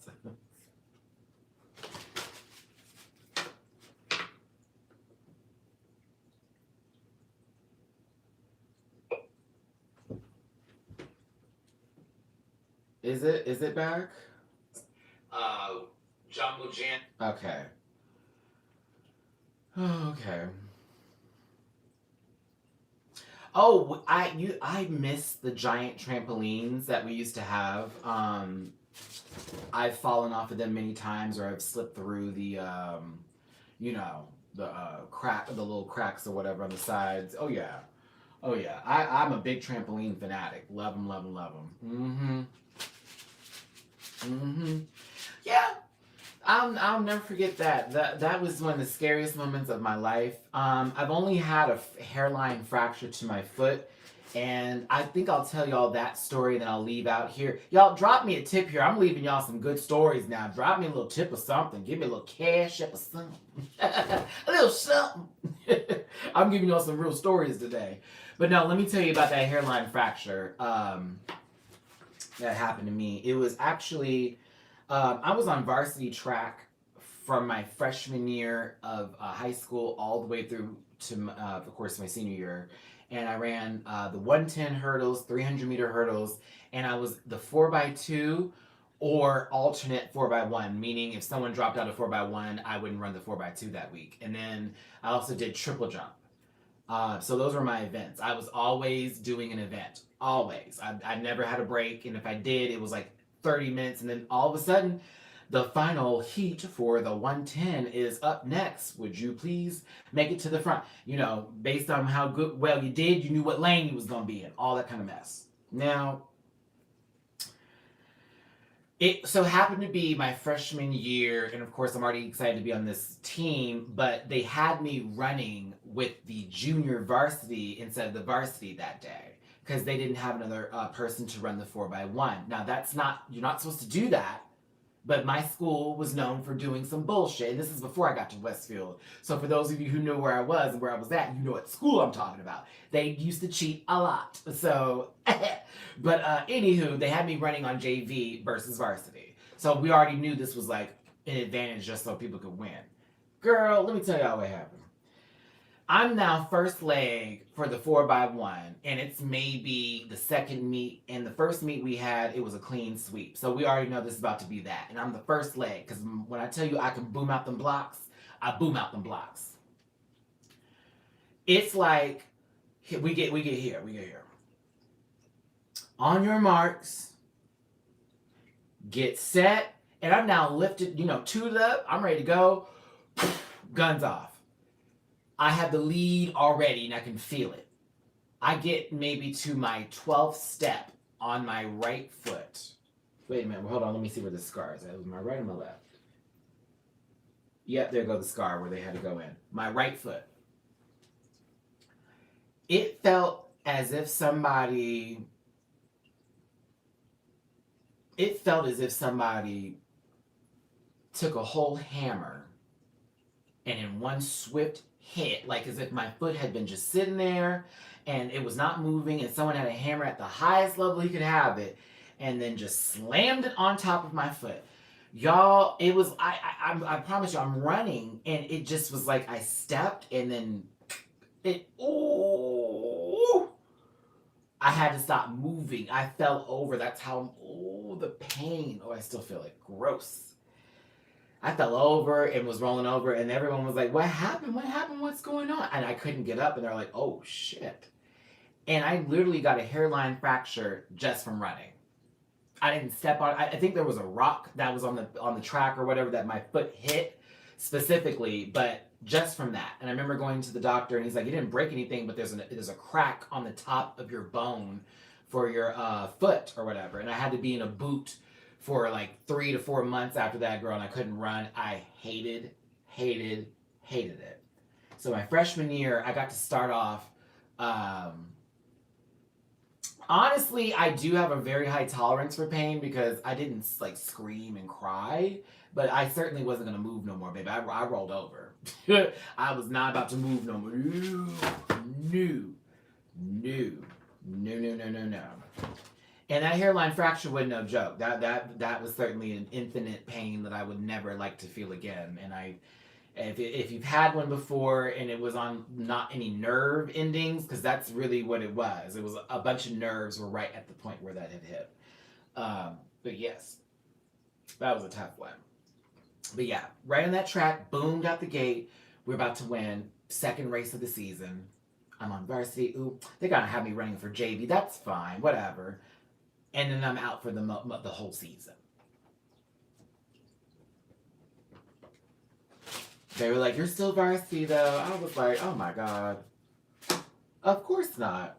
Is it back? Jungle gym. Okay. Okay. Oh, I miss the giant trampolines that we used to have. I've fallen off of them many times, or I've slipped through the the the little cracks or whatever on the sides. Oh yeah. I'm a big trampoline fanatic. Love them. Yeah. I'll never forget that. That was one of the scariest moments of my life. I've only had a hairline fracture to my foot, and I think I'll tell y'all that story, then I'll leave out here. Y'all drop me a tip here. I'm leaving y'all some good stories now. Drop me a little tip or something. Give me a little cash up or something. A little something. I'm giving y'all some real stories today. But no, let me tell you about that hairline fracture that happened to me. It was actually... I was on varsity track from my freshman year of high school all the way through to, of course, my senior year. And I ran the 110 hurdles, 300-meter hurdles, and I was the 4x2 or alternate 4x1, meaning if someone dropped out of 4x1, I wouldn't run the 4x2 that week. And then I also did triple jump. So those were my events. I was always doing an event. Always. I never had a break, and if I did, it was like 30 minutes, and then all of a sudden The final heat for the 110 is up next. Would you please make it to the front? You know, based on how well you did, you knew what lane you was going to be in. All that kind of mess. Now, it so happened to be my freshman year, and of course, I'm already excited to be on this team, but they had me running with the junior varsity instead of the varsity that day because they didn't have another person to run the 4x1. Now, you're not supposed to do that, but my school was known for doing some bullshit, and this is before I got to Westfield. So for those of you who know where I was and where I was at, you know what school I'm talking about. They used to cheat a lot. So, but anywho, they had me running on JV versus varsity. So we already knew this was like an advantage just so people could win. Girl, let me tell y'all what happened. I'm now first leg for the 4x1, and it's maybe the second meet. And the first meet we had, it was a clean sweep. So we already know this is about to be that. And I'm the first leg, because when I tell you I can boom out them blocks, I boom out them blocks. It's like, we get here. On your marks, get set, and I'm now lifted, tuned up. I'm ready to go. Guns off. I have the lead already, and I can feel it. I get maybe to my 12th step on my right foot. Wait a minute. Hold on. Let me see where the scar is. It was my right or my left? Yep, there goes the scar where they had to go in. My right foot. It felt as if somebody took a whole hammer and in one swift hit, like as if my foot had been just sitting there and it was not moving, and someone had a hammer at the highest level he could have it and then just slammed it on top of my foot. Y'all, it was, I promise you, I'm running, and it just was like I stepped and then I had to stop moving. I fell over. That's how, the pain. I still feel it. Gross. I fell over and was rolling over, and everyone was like, what happened? What's going on? And I couldn't get up, and they're like, oh, shit. And I literally got a hairline fracture just from running. I didn't step on, I think there was a rock that was on the track or whatever that my foot hit specifically, but just from that. And I remember going to the doctor, and he's like, you didn't break anything, but there's a crack on the top of your bone for your foot or whatever. And I had to be in a boot for like 3 to 4 months after that, girl, and I couldn't run. I hated it. So my freshman year, I got to start off, honestly, I do have a very high tolerance for pain because I didn't like scream and cry, but I certainly wasn't going to move no more, baby. I rolled over. I was not about to move no more. No. And that hairline fracture was no joke. That was certainly an infinite pain that I would never like to feel again. And if you've had one before and it was on not any nerve endings, because that's really what it was. It was a bunch of nerves were right at the point where that had hit. But yes, that was a tough one. But yeah, right on that track, boomed out the gate. We're about to win. Second race of the season. I'm on varsity. Ooh, they're going to have me running for JV. That's fine. Whatever. And then I'm out for the whole season. They were like, you're still varsity, though. I was like, oh, my God. Of course not.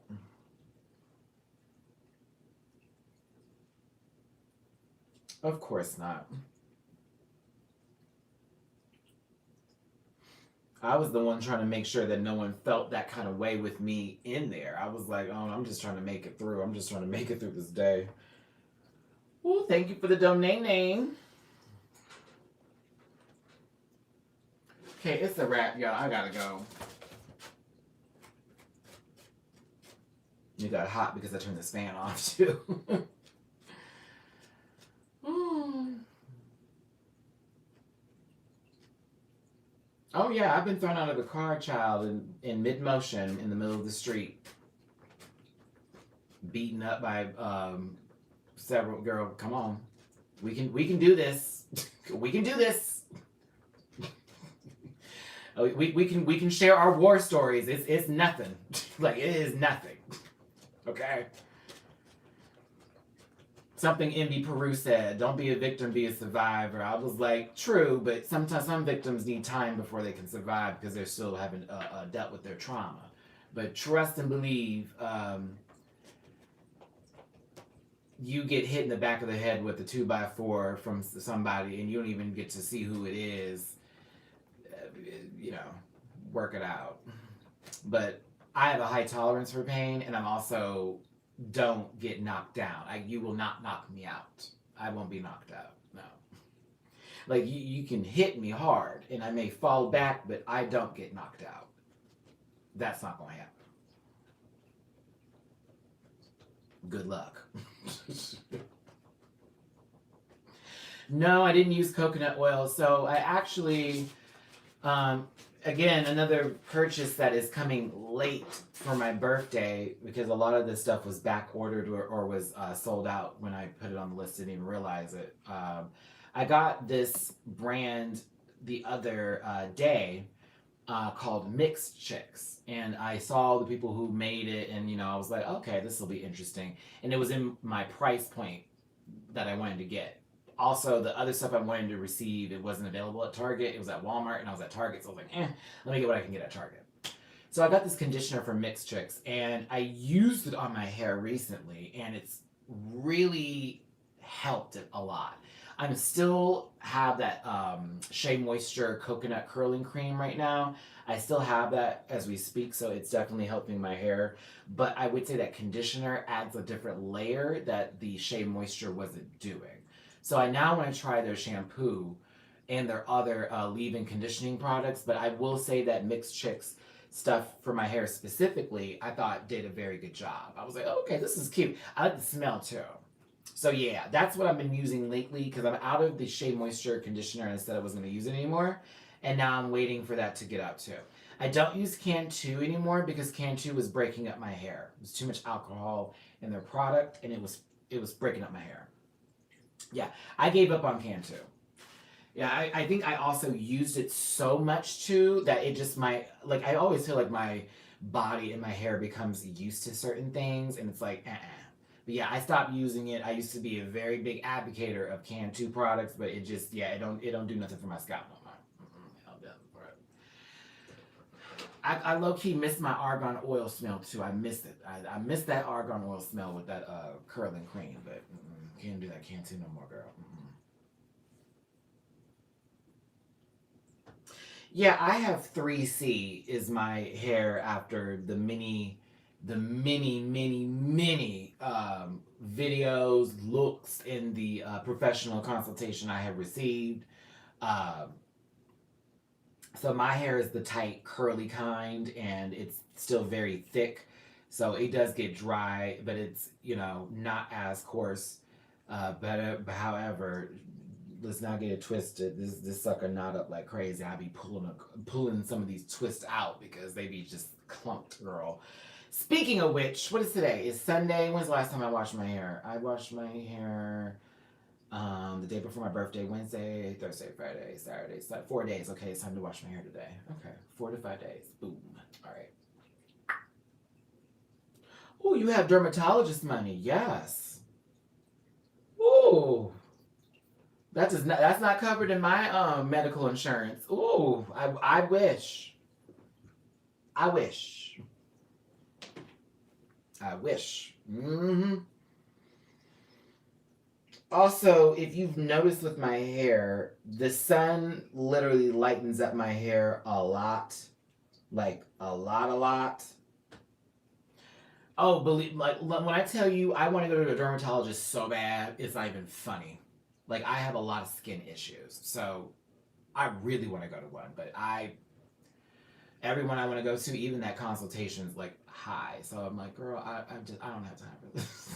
Of course not. I was the one trying to make sure that no one felt that kind of way with me in there. I was like, oh, I'm just trying to make it through. I'm just trying to make it through this day. Well, thank you for the donation. Okay, it's a wrap, y'all. I gotta go. It got hot because I turned this fan off, too. Oh, yeah, I've been thrown out of a car, child, in mid-motion in the middle of the street. Beaten up by several, girl, come on. We can do this. We can do this. We can share our war stories. It's nothing. Like, it is nothing. Okay? Something Envy Peru said, don't be a victim, be a survivor. I was like, true, but sometimes some victims need time before they can survive because they're still having dealt with their trauma. But trust and believe, you get hit in the back of the head with a 2x4 from somebody and you don't even get to see who it is. You know, work it out. But I have a high tolerance for pain, and I'm also don't get knocked down. You will not knock me out. I won't be knocked out. No. Like you can hit me hard and I may fall back, but I don't get knocked out. That's not going to happen. Good luck. No, I didn't use coconut oil. So I actually, again, another purchase that is coming late for my birthday because a lot of this stuff was back ordered or was sold out when I put it on the list. Didn't even realize it. I got this brand the other day called Mixed Chicks, and I saw the people who made it, and I was like, okay, this will be interesting, and it was in my price point that I wanted to get. Also, the other stuff I wanted to receive, it wasn't available at Target. It was at Walmart, and I was at Target, so I was like, let me get what I can get at Target. So I got this conditioner from Mixed Chicks, and I used it on my hair recently, and it's really helped it a lot. I still have that Shea Moisture Coconut Curling Cream right now. I still have that as we speak, so it's definitely helping my hair. But I would say that conditioner adds a different layer that the Shea Moisture wasn't doing. So I now want to try their shampoo and their other leave-in conditioning products. But I will say that Mixed Chicks stuff for my hair specifically, I thought did a very good job. I was like, okay, this is cute. I like the smell too. So yeah, that's what I've been using lately because I'm out of the Shea Moisture conditioner and I said I wasn't going to use it anymore. And now I'm waiting for that to get out too. I don't use Cantu anymore because Cantu was breaking up my hair. There's too much alcohol in their product and it was breaking up my hair. Yeah, I gave up on Cantu. Yeah, I think I also used it so much too that it just might, like, I always feel like my body and my hair becomes used to certain things and it's like, But yeah, I stopped using it. I used to be a very big advocator of Cantu products, but it just, yeah, it don't do nothing for my scalp no more. I low-key miss my argan oil smell too. I miss it. I miss that argan oil smell with that curling cream, but can't do that Cantu no more, girl. Yeah, I have 3C is my hair after the many videos, looks, and the professional consultation I have received. So my hair is the tight, curly kind, and it's still very thick. So it does get dry, but it's, not as coarse. But however, let's not get it twisted. This sucker knot up like crazy. I be pulling some of these twists out because they be just clumped, girl. Speaking of which, what is today? It's Sunday. When's the last time I washed my hair? I washed my hair the day before my birthday, Wednesday, Thursday, Friday, Saturday. So 4 days. Okay, it's time to wash my hair today. Okay, 4 to 5 days. Boom. All right. Oh, you have dermatologist money. Yes. Ooh. That's not covered in my medical insurance. Ooh, I wish. I wish. Also, if you've noticed with my hair, the sun literally lightens up my hair a lot. Like, a lot. Oh, when I tell you I want to go to a dermatologist so bad, it's not even funny. Like, I have a lot of skin issues, so I really want to go to one, but everyone I want to go to, even that consultation is like high. So I'm like, girl, I don't have time for this.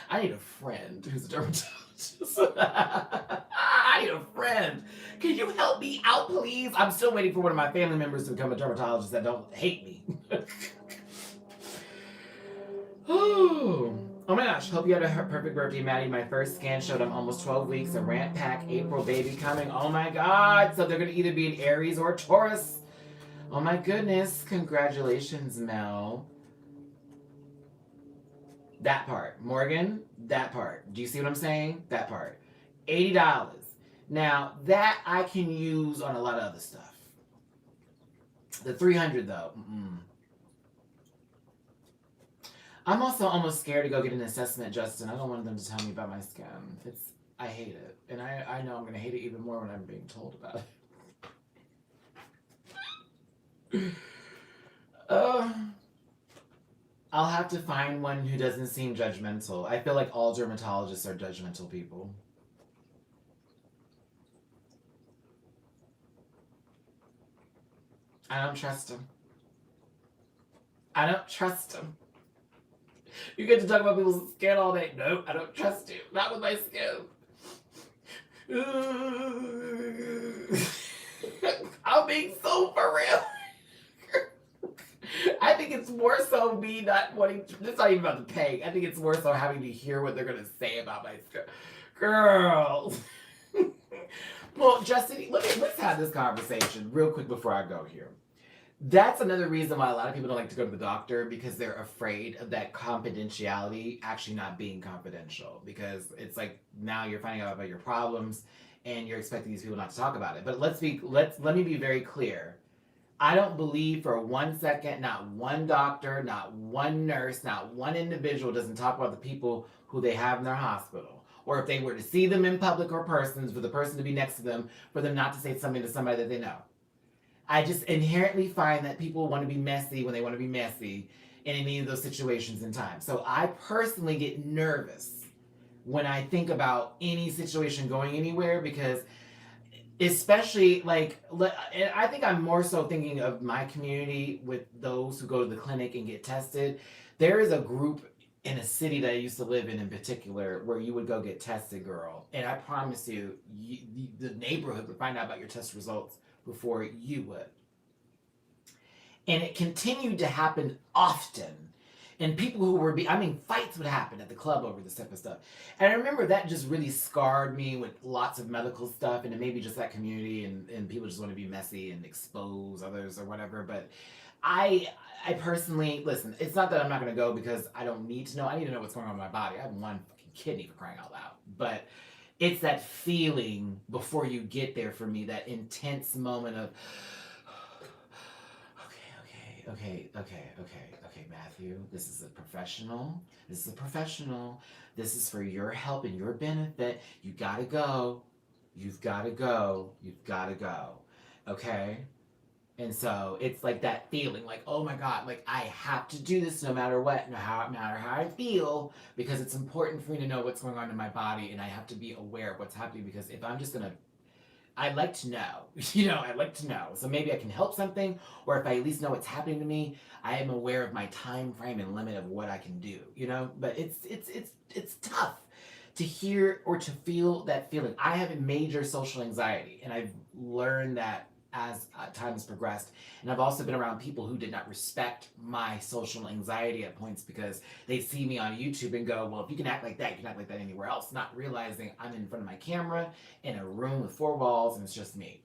I need a friend who's a dermatologist. I need a friend. Can you help me out, please? I'm still waiting for one of my family members to become a dermatologist that don't hate me. Oh my gosh, hope you had a perfect birthday, Matty. My first scan showed I'm almost 12 weeks, a rant pack, April baby coming. Oh my God. So they're going to either be an Aries or a Taurus. Oh my goodness. Congratulations, Mel. That part. Morgan, that part. Do you see what I'm saying? That part. $80. Now, that I can use on a lot of other stuff. The 300 though. I'm also almost scared to go get an assessment, Justin. I don't want them to tell me about my skin. I hate it. And I know I'm going to hate it even more when I'm being told about it. I'll have to find one who doesn't seem judgmental. I feel like all dermatologists are judgmental people. I don't trust them. I don't trust them. You get to talk about people's skin all day. No, I don't trust you. Not with my skin. I'm being so for real. I think it's more so me not wanting to, it's not even about the pay. I think it's more so having to hear what they're going to say about my skin. Girl. Well, Justin, let's have this conversation real quick before I go here. That's another reason why a lot of people don't like to go to the doctor, because they're afraid of that confidentiality actually not being confidential. Because it's like now you're finding out about your problems and you're expecting these people not to talk about it. But let me be very clear. I don't believe for 1 second, not one doctor, not one nurse, not one individual doesn't talk about the people who they have in their hospital. Or if they were to see them in public or persons, for the person to be next to them, for them not to say something to somebody that they know. I just inherently find that people want to be messy when they want to be messy in any of those situations in time. So I personally get nervous when I think about any situation going anywhere, because especially I think I'm more so thinking of my community with those who go to the clinic and get tested. There is a group in a city that I used to live in particular where you would go get tested, girl. And I promise you, the neighborhood would find out about your test results before you would. And it continued to happen often. And people who were, fights would happen at the club over this type of stuff. And I remember that just really scarred me with lots of medical stuff, and it maybe just that community and people just want to be messy and expose others or whatever. But I personally, listen, it's not that I'm not going to go because I don't need to know. I need to know what's going on with my body. I have one fucking kidney, for crying out loud. But it's that feeling before you get there for me, that intense moment of, okay, Matthew, this is a professional. This is a professional. This is for your help and your benefit. You gotta go. You've gotta go. You've gotta go. Okay? And so it's like that feeling, like, oh my God, like I have to do this no matter what, no matter how I feel, because it's important for me to know what's going on in my body, and I have to be aware of what's happening, because if I'm just gonna, I'd like to know, I'd like to know. So maybe I can help something, or if I at least know what's happening to me, I am aware of my time frame and limit of what I can do, But it's tough to hear or to feel that feeling. I have a major social anxiety, and I've learned that as time has progressed. And I've also been around people who did not respect my social anxiety at points, because they see me on YouTube and go, well, if you can act like that, you can act like that anywhere else, not realizing I'm in front of my camera in a room with 4 walls and it's just me.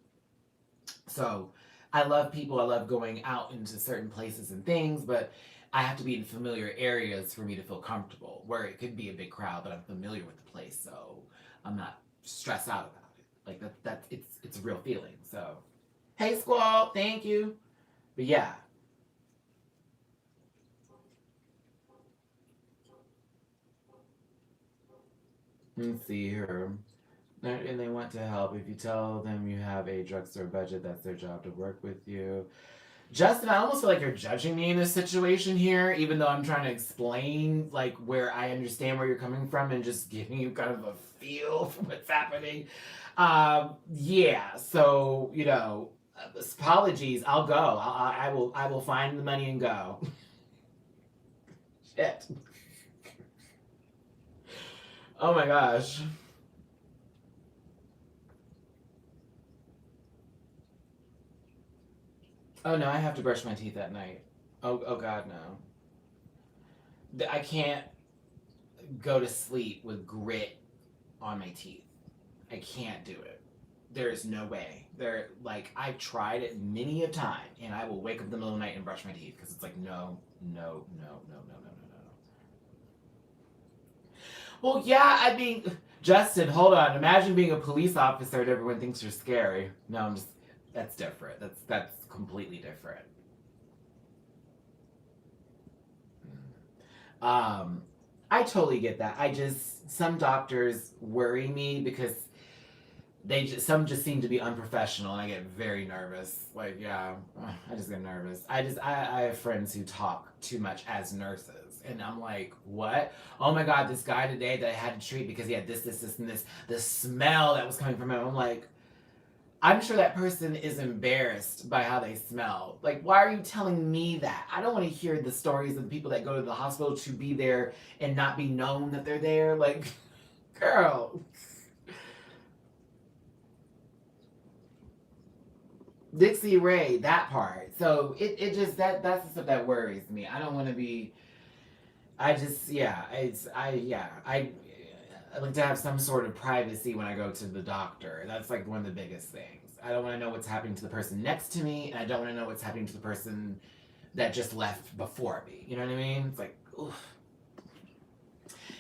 So I love people. I love going out into certain places and things, but I have to be in familiar areas for me to feel comfortable, where it could be a big crowd, but I'm familiar with the place, so I'm not stressed out about it. Like it's a real feeling. So hey, Squall, thank you. But yeah. Let's see here. And they want to help. If you tell them you have a drugstore budget, that's their job to work with you. Justin, I almost feel like you're judging me in this situation here, even though I'm trying to explain like where I understand where you're coming from and just giving you kind of a feel for what's happening. Yeah, so apologies. I'll go. I will find the money and go. Shit. Oh my gosh. Oh no, I have to brush my teeth at night. Oh God, no. I can't go to sleep with grit on my teeth. I can't do it. There is no way. I've tried it many a time, and I will wake up in the middle of the night and brush my teeth, because it's like, no. Well, yeah, I mean, Justin, hold on. Imagine being a police officer and everyone thinks you're scary. No, I'm just, that's different. That's completely different. Um, I totally get that. I just, some doctors worry me because some just seem to be unprofessional and I get very nervous. Like, yeah, I just get nervous. I have friends who talk too much as nurses and I'm like, what? Oh my god, this guy today that I had to treat because he had this and this, the smell that was coming from him. I'm like, I'm sure that person is embarrassed by how they smell. Like, why are you telling me that? I don't want to hear the stories of the people that go to the hospital to be there and not be known that they're there. Like, girl, Dixie Ray, that part. So it just that's the stuff that worries me. I don't want to be. I just I like to have some sort of privacy when I go to the doctor. That's like one of the biggest things. I don't want to know what's happening to the person next to me, and I don't want to know what's happening to the person that just left before me. You know what I mean? It's like, oof.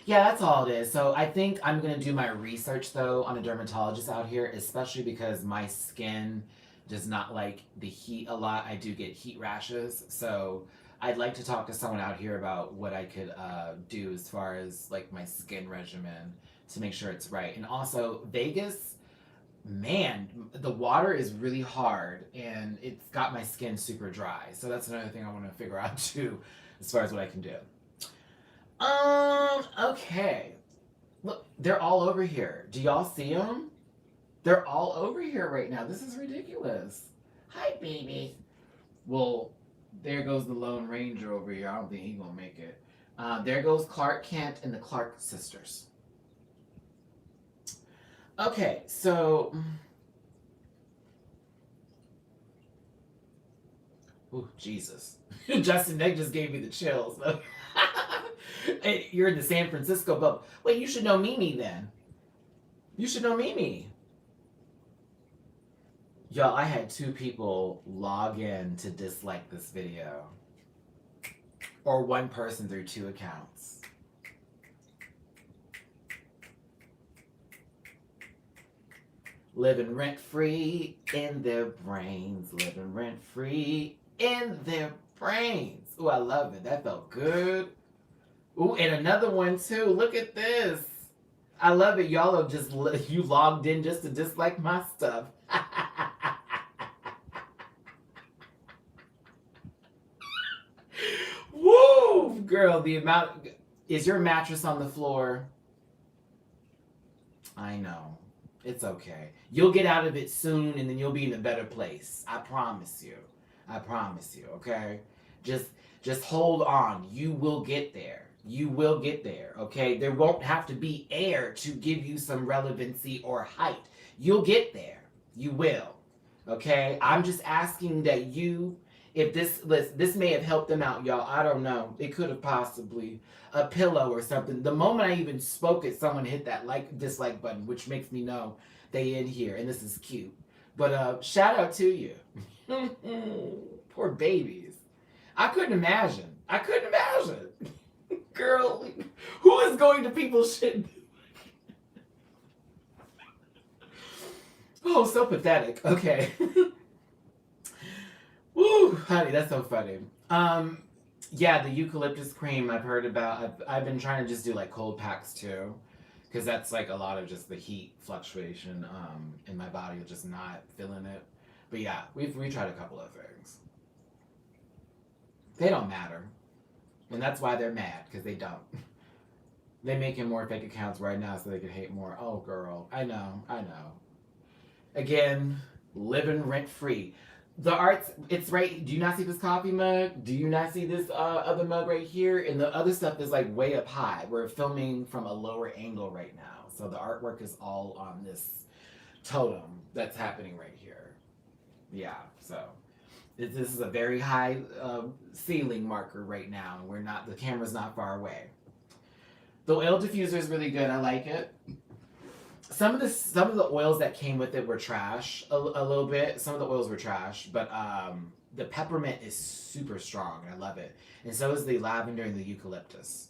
Yeah, that's all it is. So I think I'm gonna do my research though on a dermatologist out here, especially because my skin does not like the heat a lot. I do get heat rashes, so I'd like to talk to someone out here about what I could do as far as like my skin regimen to make sure it's right. And also Vegas, man, the water is really hard and it's got my skin super dry. So that's another thing I want to figure out too, as far as what I can do. Okay. Look, they're all over here. Do y'all see them? They're all over here right now. This is ridiculous. Hi, baby. Well, there goes the Lone Ranger over here. I don't think he's gonna make it. There goes Clark Kent and the Clark sisters. Okay, so. Oh, Jesus. Justin Nick just gave me the chills. You're in the San Francisco bubble. Wait, you should know Mimi then. You should know Mimi. Y'all, I had 2 people log in to dislike this video. Or 1 person through 2 accounts. Living rent-free in their brains. Living rent-free in their brains. Ooh, I love it. That felt good. Ooh, and another one too. Look at this. I love it. Y'all have just, you logged in just to dislike my stuff. Woo! Girl, the amount. Is your mattress on the floor? I know. It's okay. You'll get out of it soon and then you'll be in a better place. I promise you. I promise you, okay? Just hold on. You will get there. You will get there, okay? There won't have to be air to give you some relevancy or height. You'll get there. You will. Okay? I'm just asking that you, if this may have helped them out, y'all. I don't know. It could have possibly a pillow or something. The moment I even spoke it, someone hit that dislike button, which makes me know they in here, and this is cute. But shout out to you. Poor babies. I couldn't imagine. Girl, who is going to people's shit? Oh, so pathetic. Okay. Woo, honey, that's so funny. Yeah, the eucalyptus cream I've heard about. I've been trying to just do like cold packs too, because that's like a lot of just the heat fluctuation in my body, just not feeling it. But yeah, we tried a couple of things. They don't matter, and that's why they're mad, because they don't. They making more fake accounts right now so they can hate more. Oh, girl, I know. Again, living rent free. The art's, it's right. Do you not see this coffee mug? Do you not see this other mug right here? And the other stuff is like way up high. We're filming from a lower angle right now. So the artwork is all on this totem that's happening right here. Yeah, so this is a very high ceiling marker right now. And the camera's not far away. The oil diffuser is really good. I like it. Some of the oils that came with it were trash a little bit. Some of the oils were trash, but the peppermint is super strong. I love it, and so is the lavender and the eucalyptus.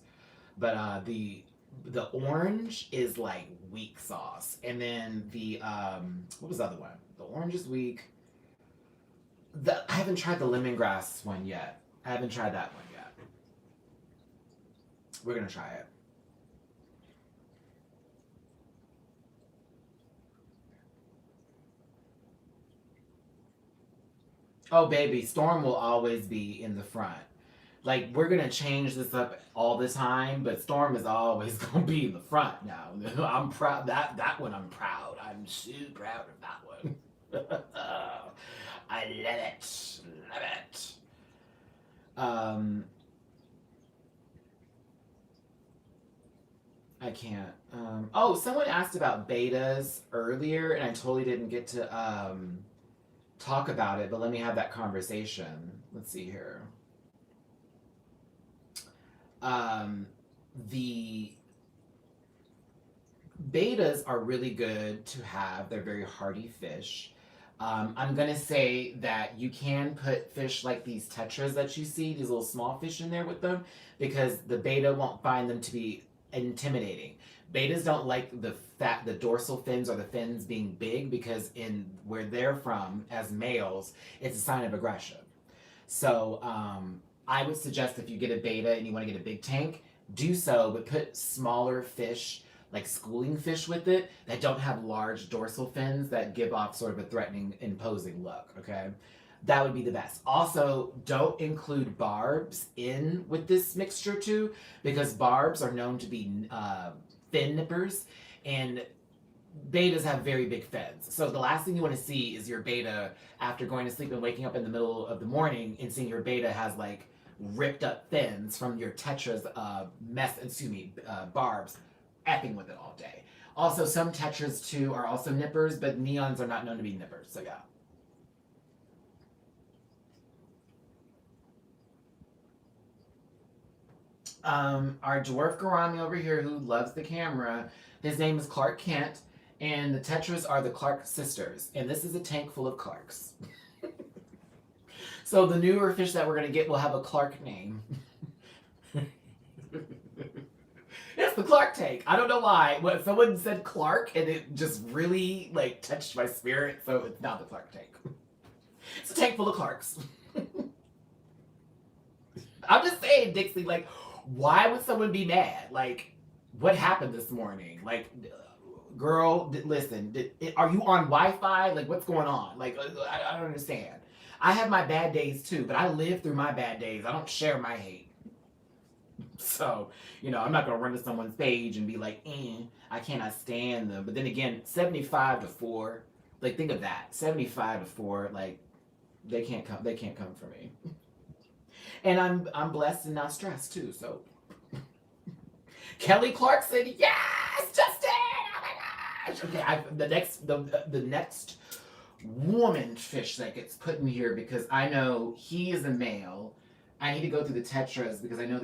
But the the orange is like weak sauce. And then the, what was the other one? The orange is weak. I haven't tried the lemongrass one yet. I haven't tried that one yet. We're going to try it. Oh, baby, Storm will always be in the front. Like, we're gonna change this up all the time, but Storm is always gonna be in the front now. I'm proud that one. I'm proud. I'm so proud of that one. I love it. Love it. I can't. Oh, someone asked about betas earlier, and I totally didn't get to talk about it, but let me have that conversation. Let's see here. The betas are really good to have. They're very hardy fish. I'm going to say that you can put fish like these tetras that you see, these little small fish in there with them, because the beta won't find them to be intimidating. Betas don't like the dorsal fins or the fins being big, because in where they're from as males, it's a sign of aggression. So I would suggest if you get a beta and you want to get a big tank, do so, but put smaller fish, like schooling fish with it, that don't have large dorsal fins that give off sort of a threatening, imposing look, okay? That would be the best. Also, don't include barbs in with this mixture too, because barbs are known to be fin nippers, and betas have very big fins. So the last thing you want to see is your beta after going to sleep and waking up in the middle of the morning and seeing your beta has like ripped up fins from your tetras barbs effing with it all day. Also, some tetras too are also nippers, but neons are not known to be nippers. So yeah. Our dwarf gourami over here who loves the camera, his name is Clark Kent, and the tetras are the Clark sisters, and this is a tank full of Clarks. So the newer fish that we're going to get will have a Clark name. It's the Clark tank. I don't know why. Well, someone said Clark, and it just really like touched my spirit, so it's not the Clark tank. It's a tank full of Clarks. I'm just saying, Dixie, like, why would someone be mad? Like, what happened this morning? Like, girl, listen, are you on Wi-Fi? Like, what's going on? Like, I don't understand. I have my bad days too, but I live through my bad days. I don't share my hate. So, you know, I'm not going to run to someone's page and be like, I cannot stand them. But then again, 75-4, like, think of that. 75-4, like, they can't come for me. And I'm blessed and not stressed too, so. Kelly Clarkson, yes, Justin! Oh my gosh! Okay, the next woman fish that gets put in here, because I know he is a male. I need to go through the tetras because I know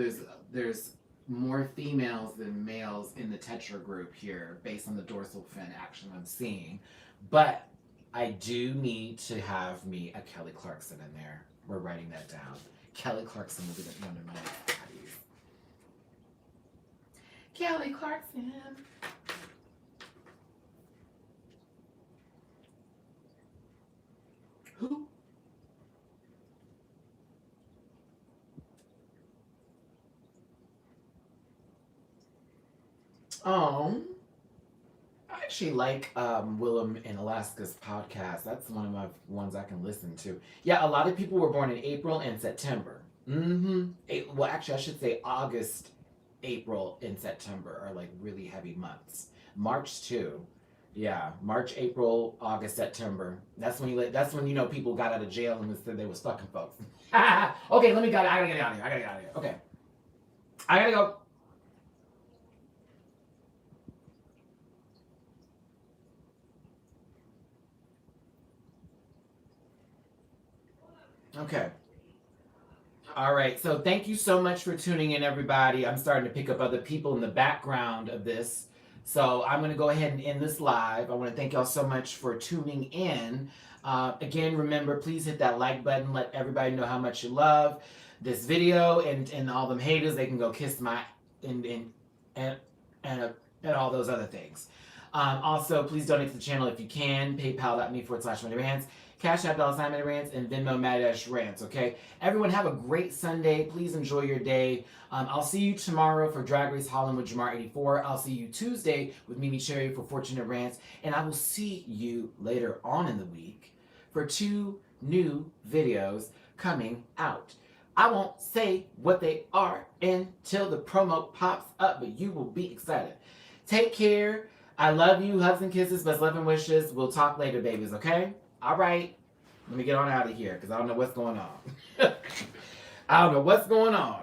there's more females than males in the tetra group here based on the dorsal fin action I'm seeing. But I do need to have me a Kelly Clarkson in there. We're writing that down. Kelly Clarkson will be one of my patties. Kelly Clarkson. Who? I actually like Willem in Alaska's podcast. That's one of my ones I can listen to. Yeah, a lot of people were born in April and September. Well, actually, I should say August, April, and September are like really heavy months. March too. Yeah, March, April, August, September. That's when you know people got out of jail and said they was fucking folks. Okay, I gotta get out of here. Okay, I gotta go. Okay. All right. So thank you so much for tuning in, everybody. I'm starting to pick up other people in the background of this. So I'm going to go ahead and end this live. I want to thank y'all so much for tuning in. Again, remember, please hit that like button. Let everybody know how much you love this video, and all them haters, they can go kiss my and and all those other things. Also, please donate to the channel if you can. PayPal.me/MattyRants, Cash App $MattyRants, and Venmo MattyRants. Okay, everyone have a great Sunday. Please enjoy your day. I'll see you tomorrow for Drag Race Holland with Jamar84. I'll see you Tuesday with Mimi Cherry for Fortunate Rants, and I will see you later on in the week for 2 new videos coming out. I won't say what they are until the promo pops up, but you will be excited. Take care. I love you. Hugs and kisses. Best love and wishes. We'll talk later, babies, okay? All right. Let me get on out of here because I don't know what's going on. I don't know what's going on.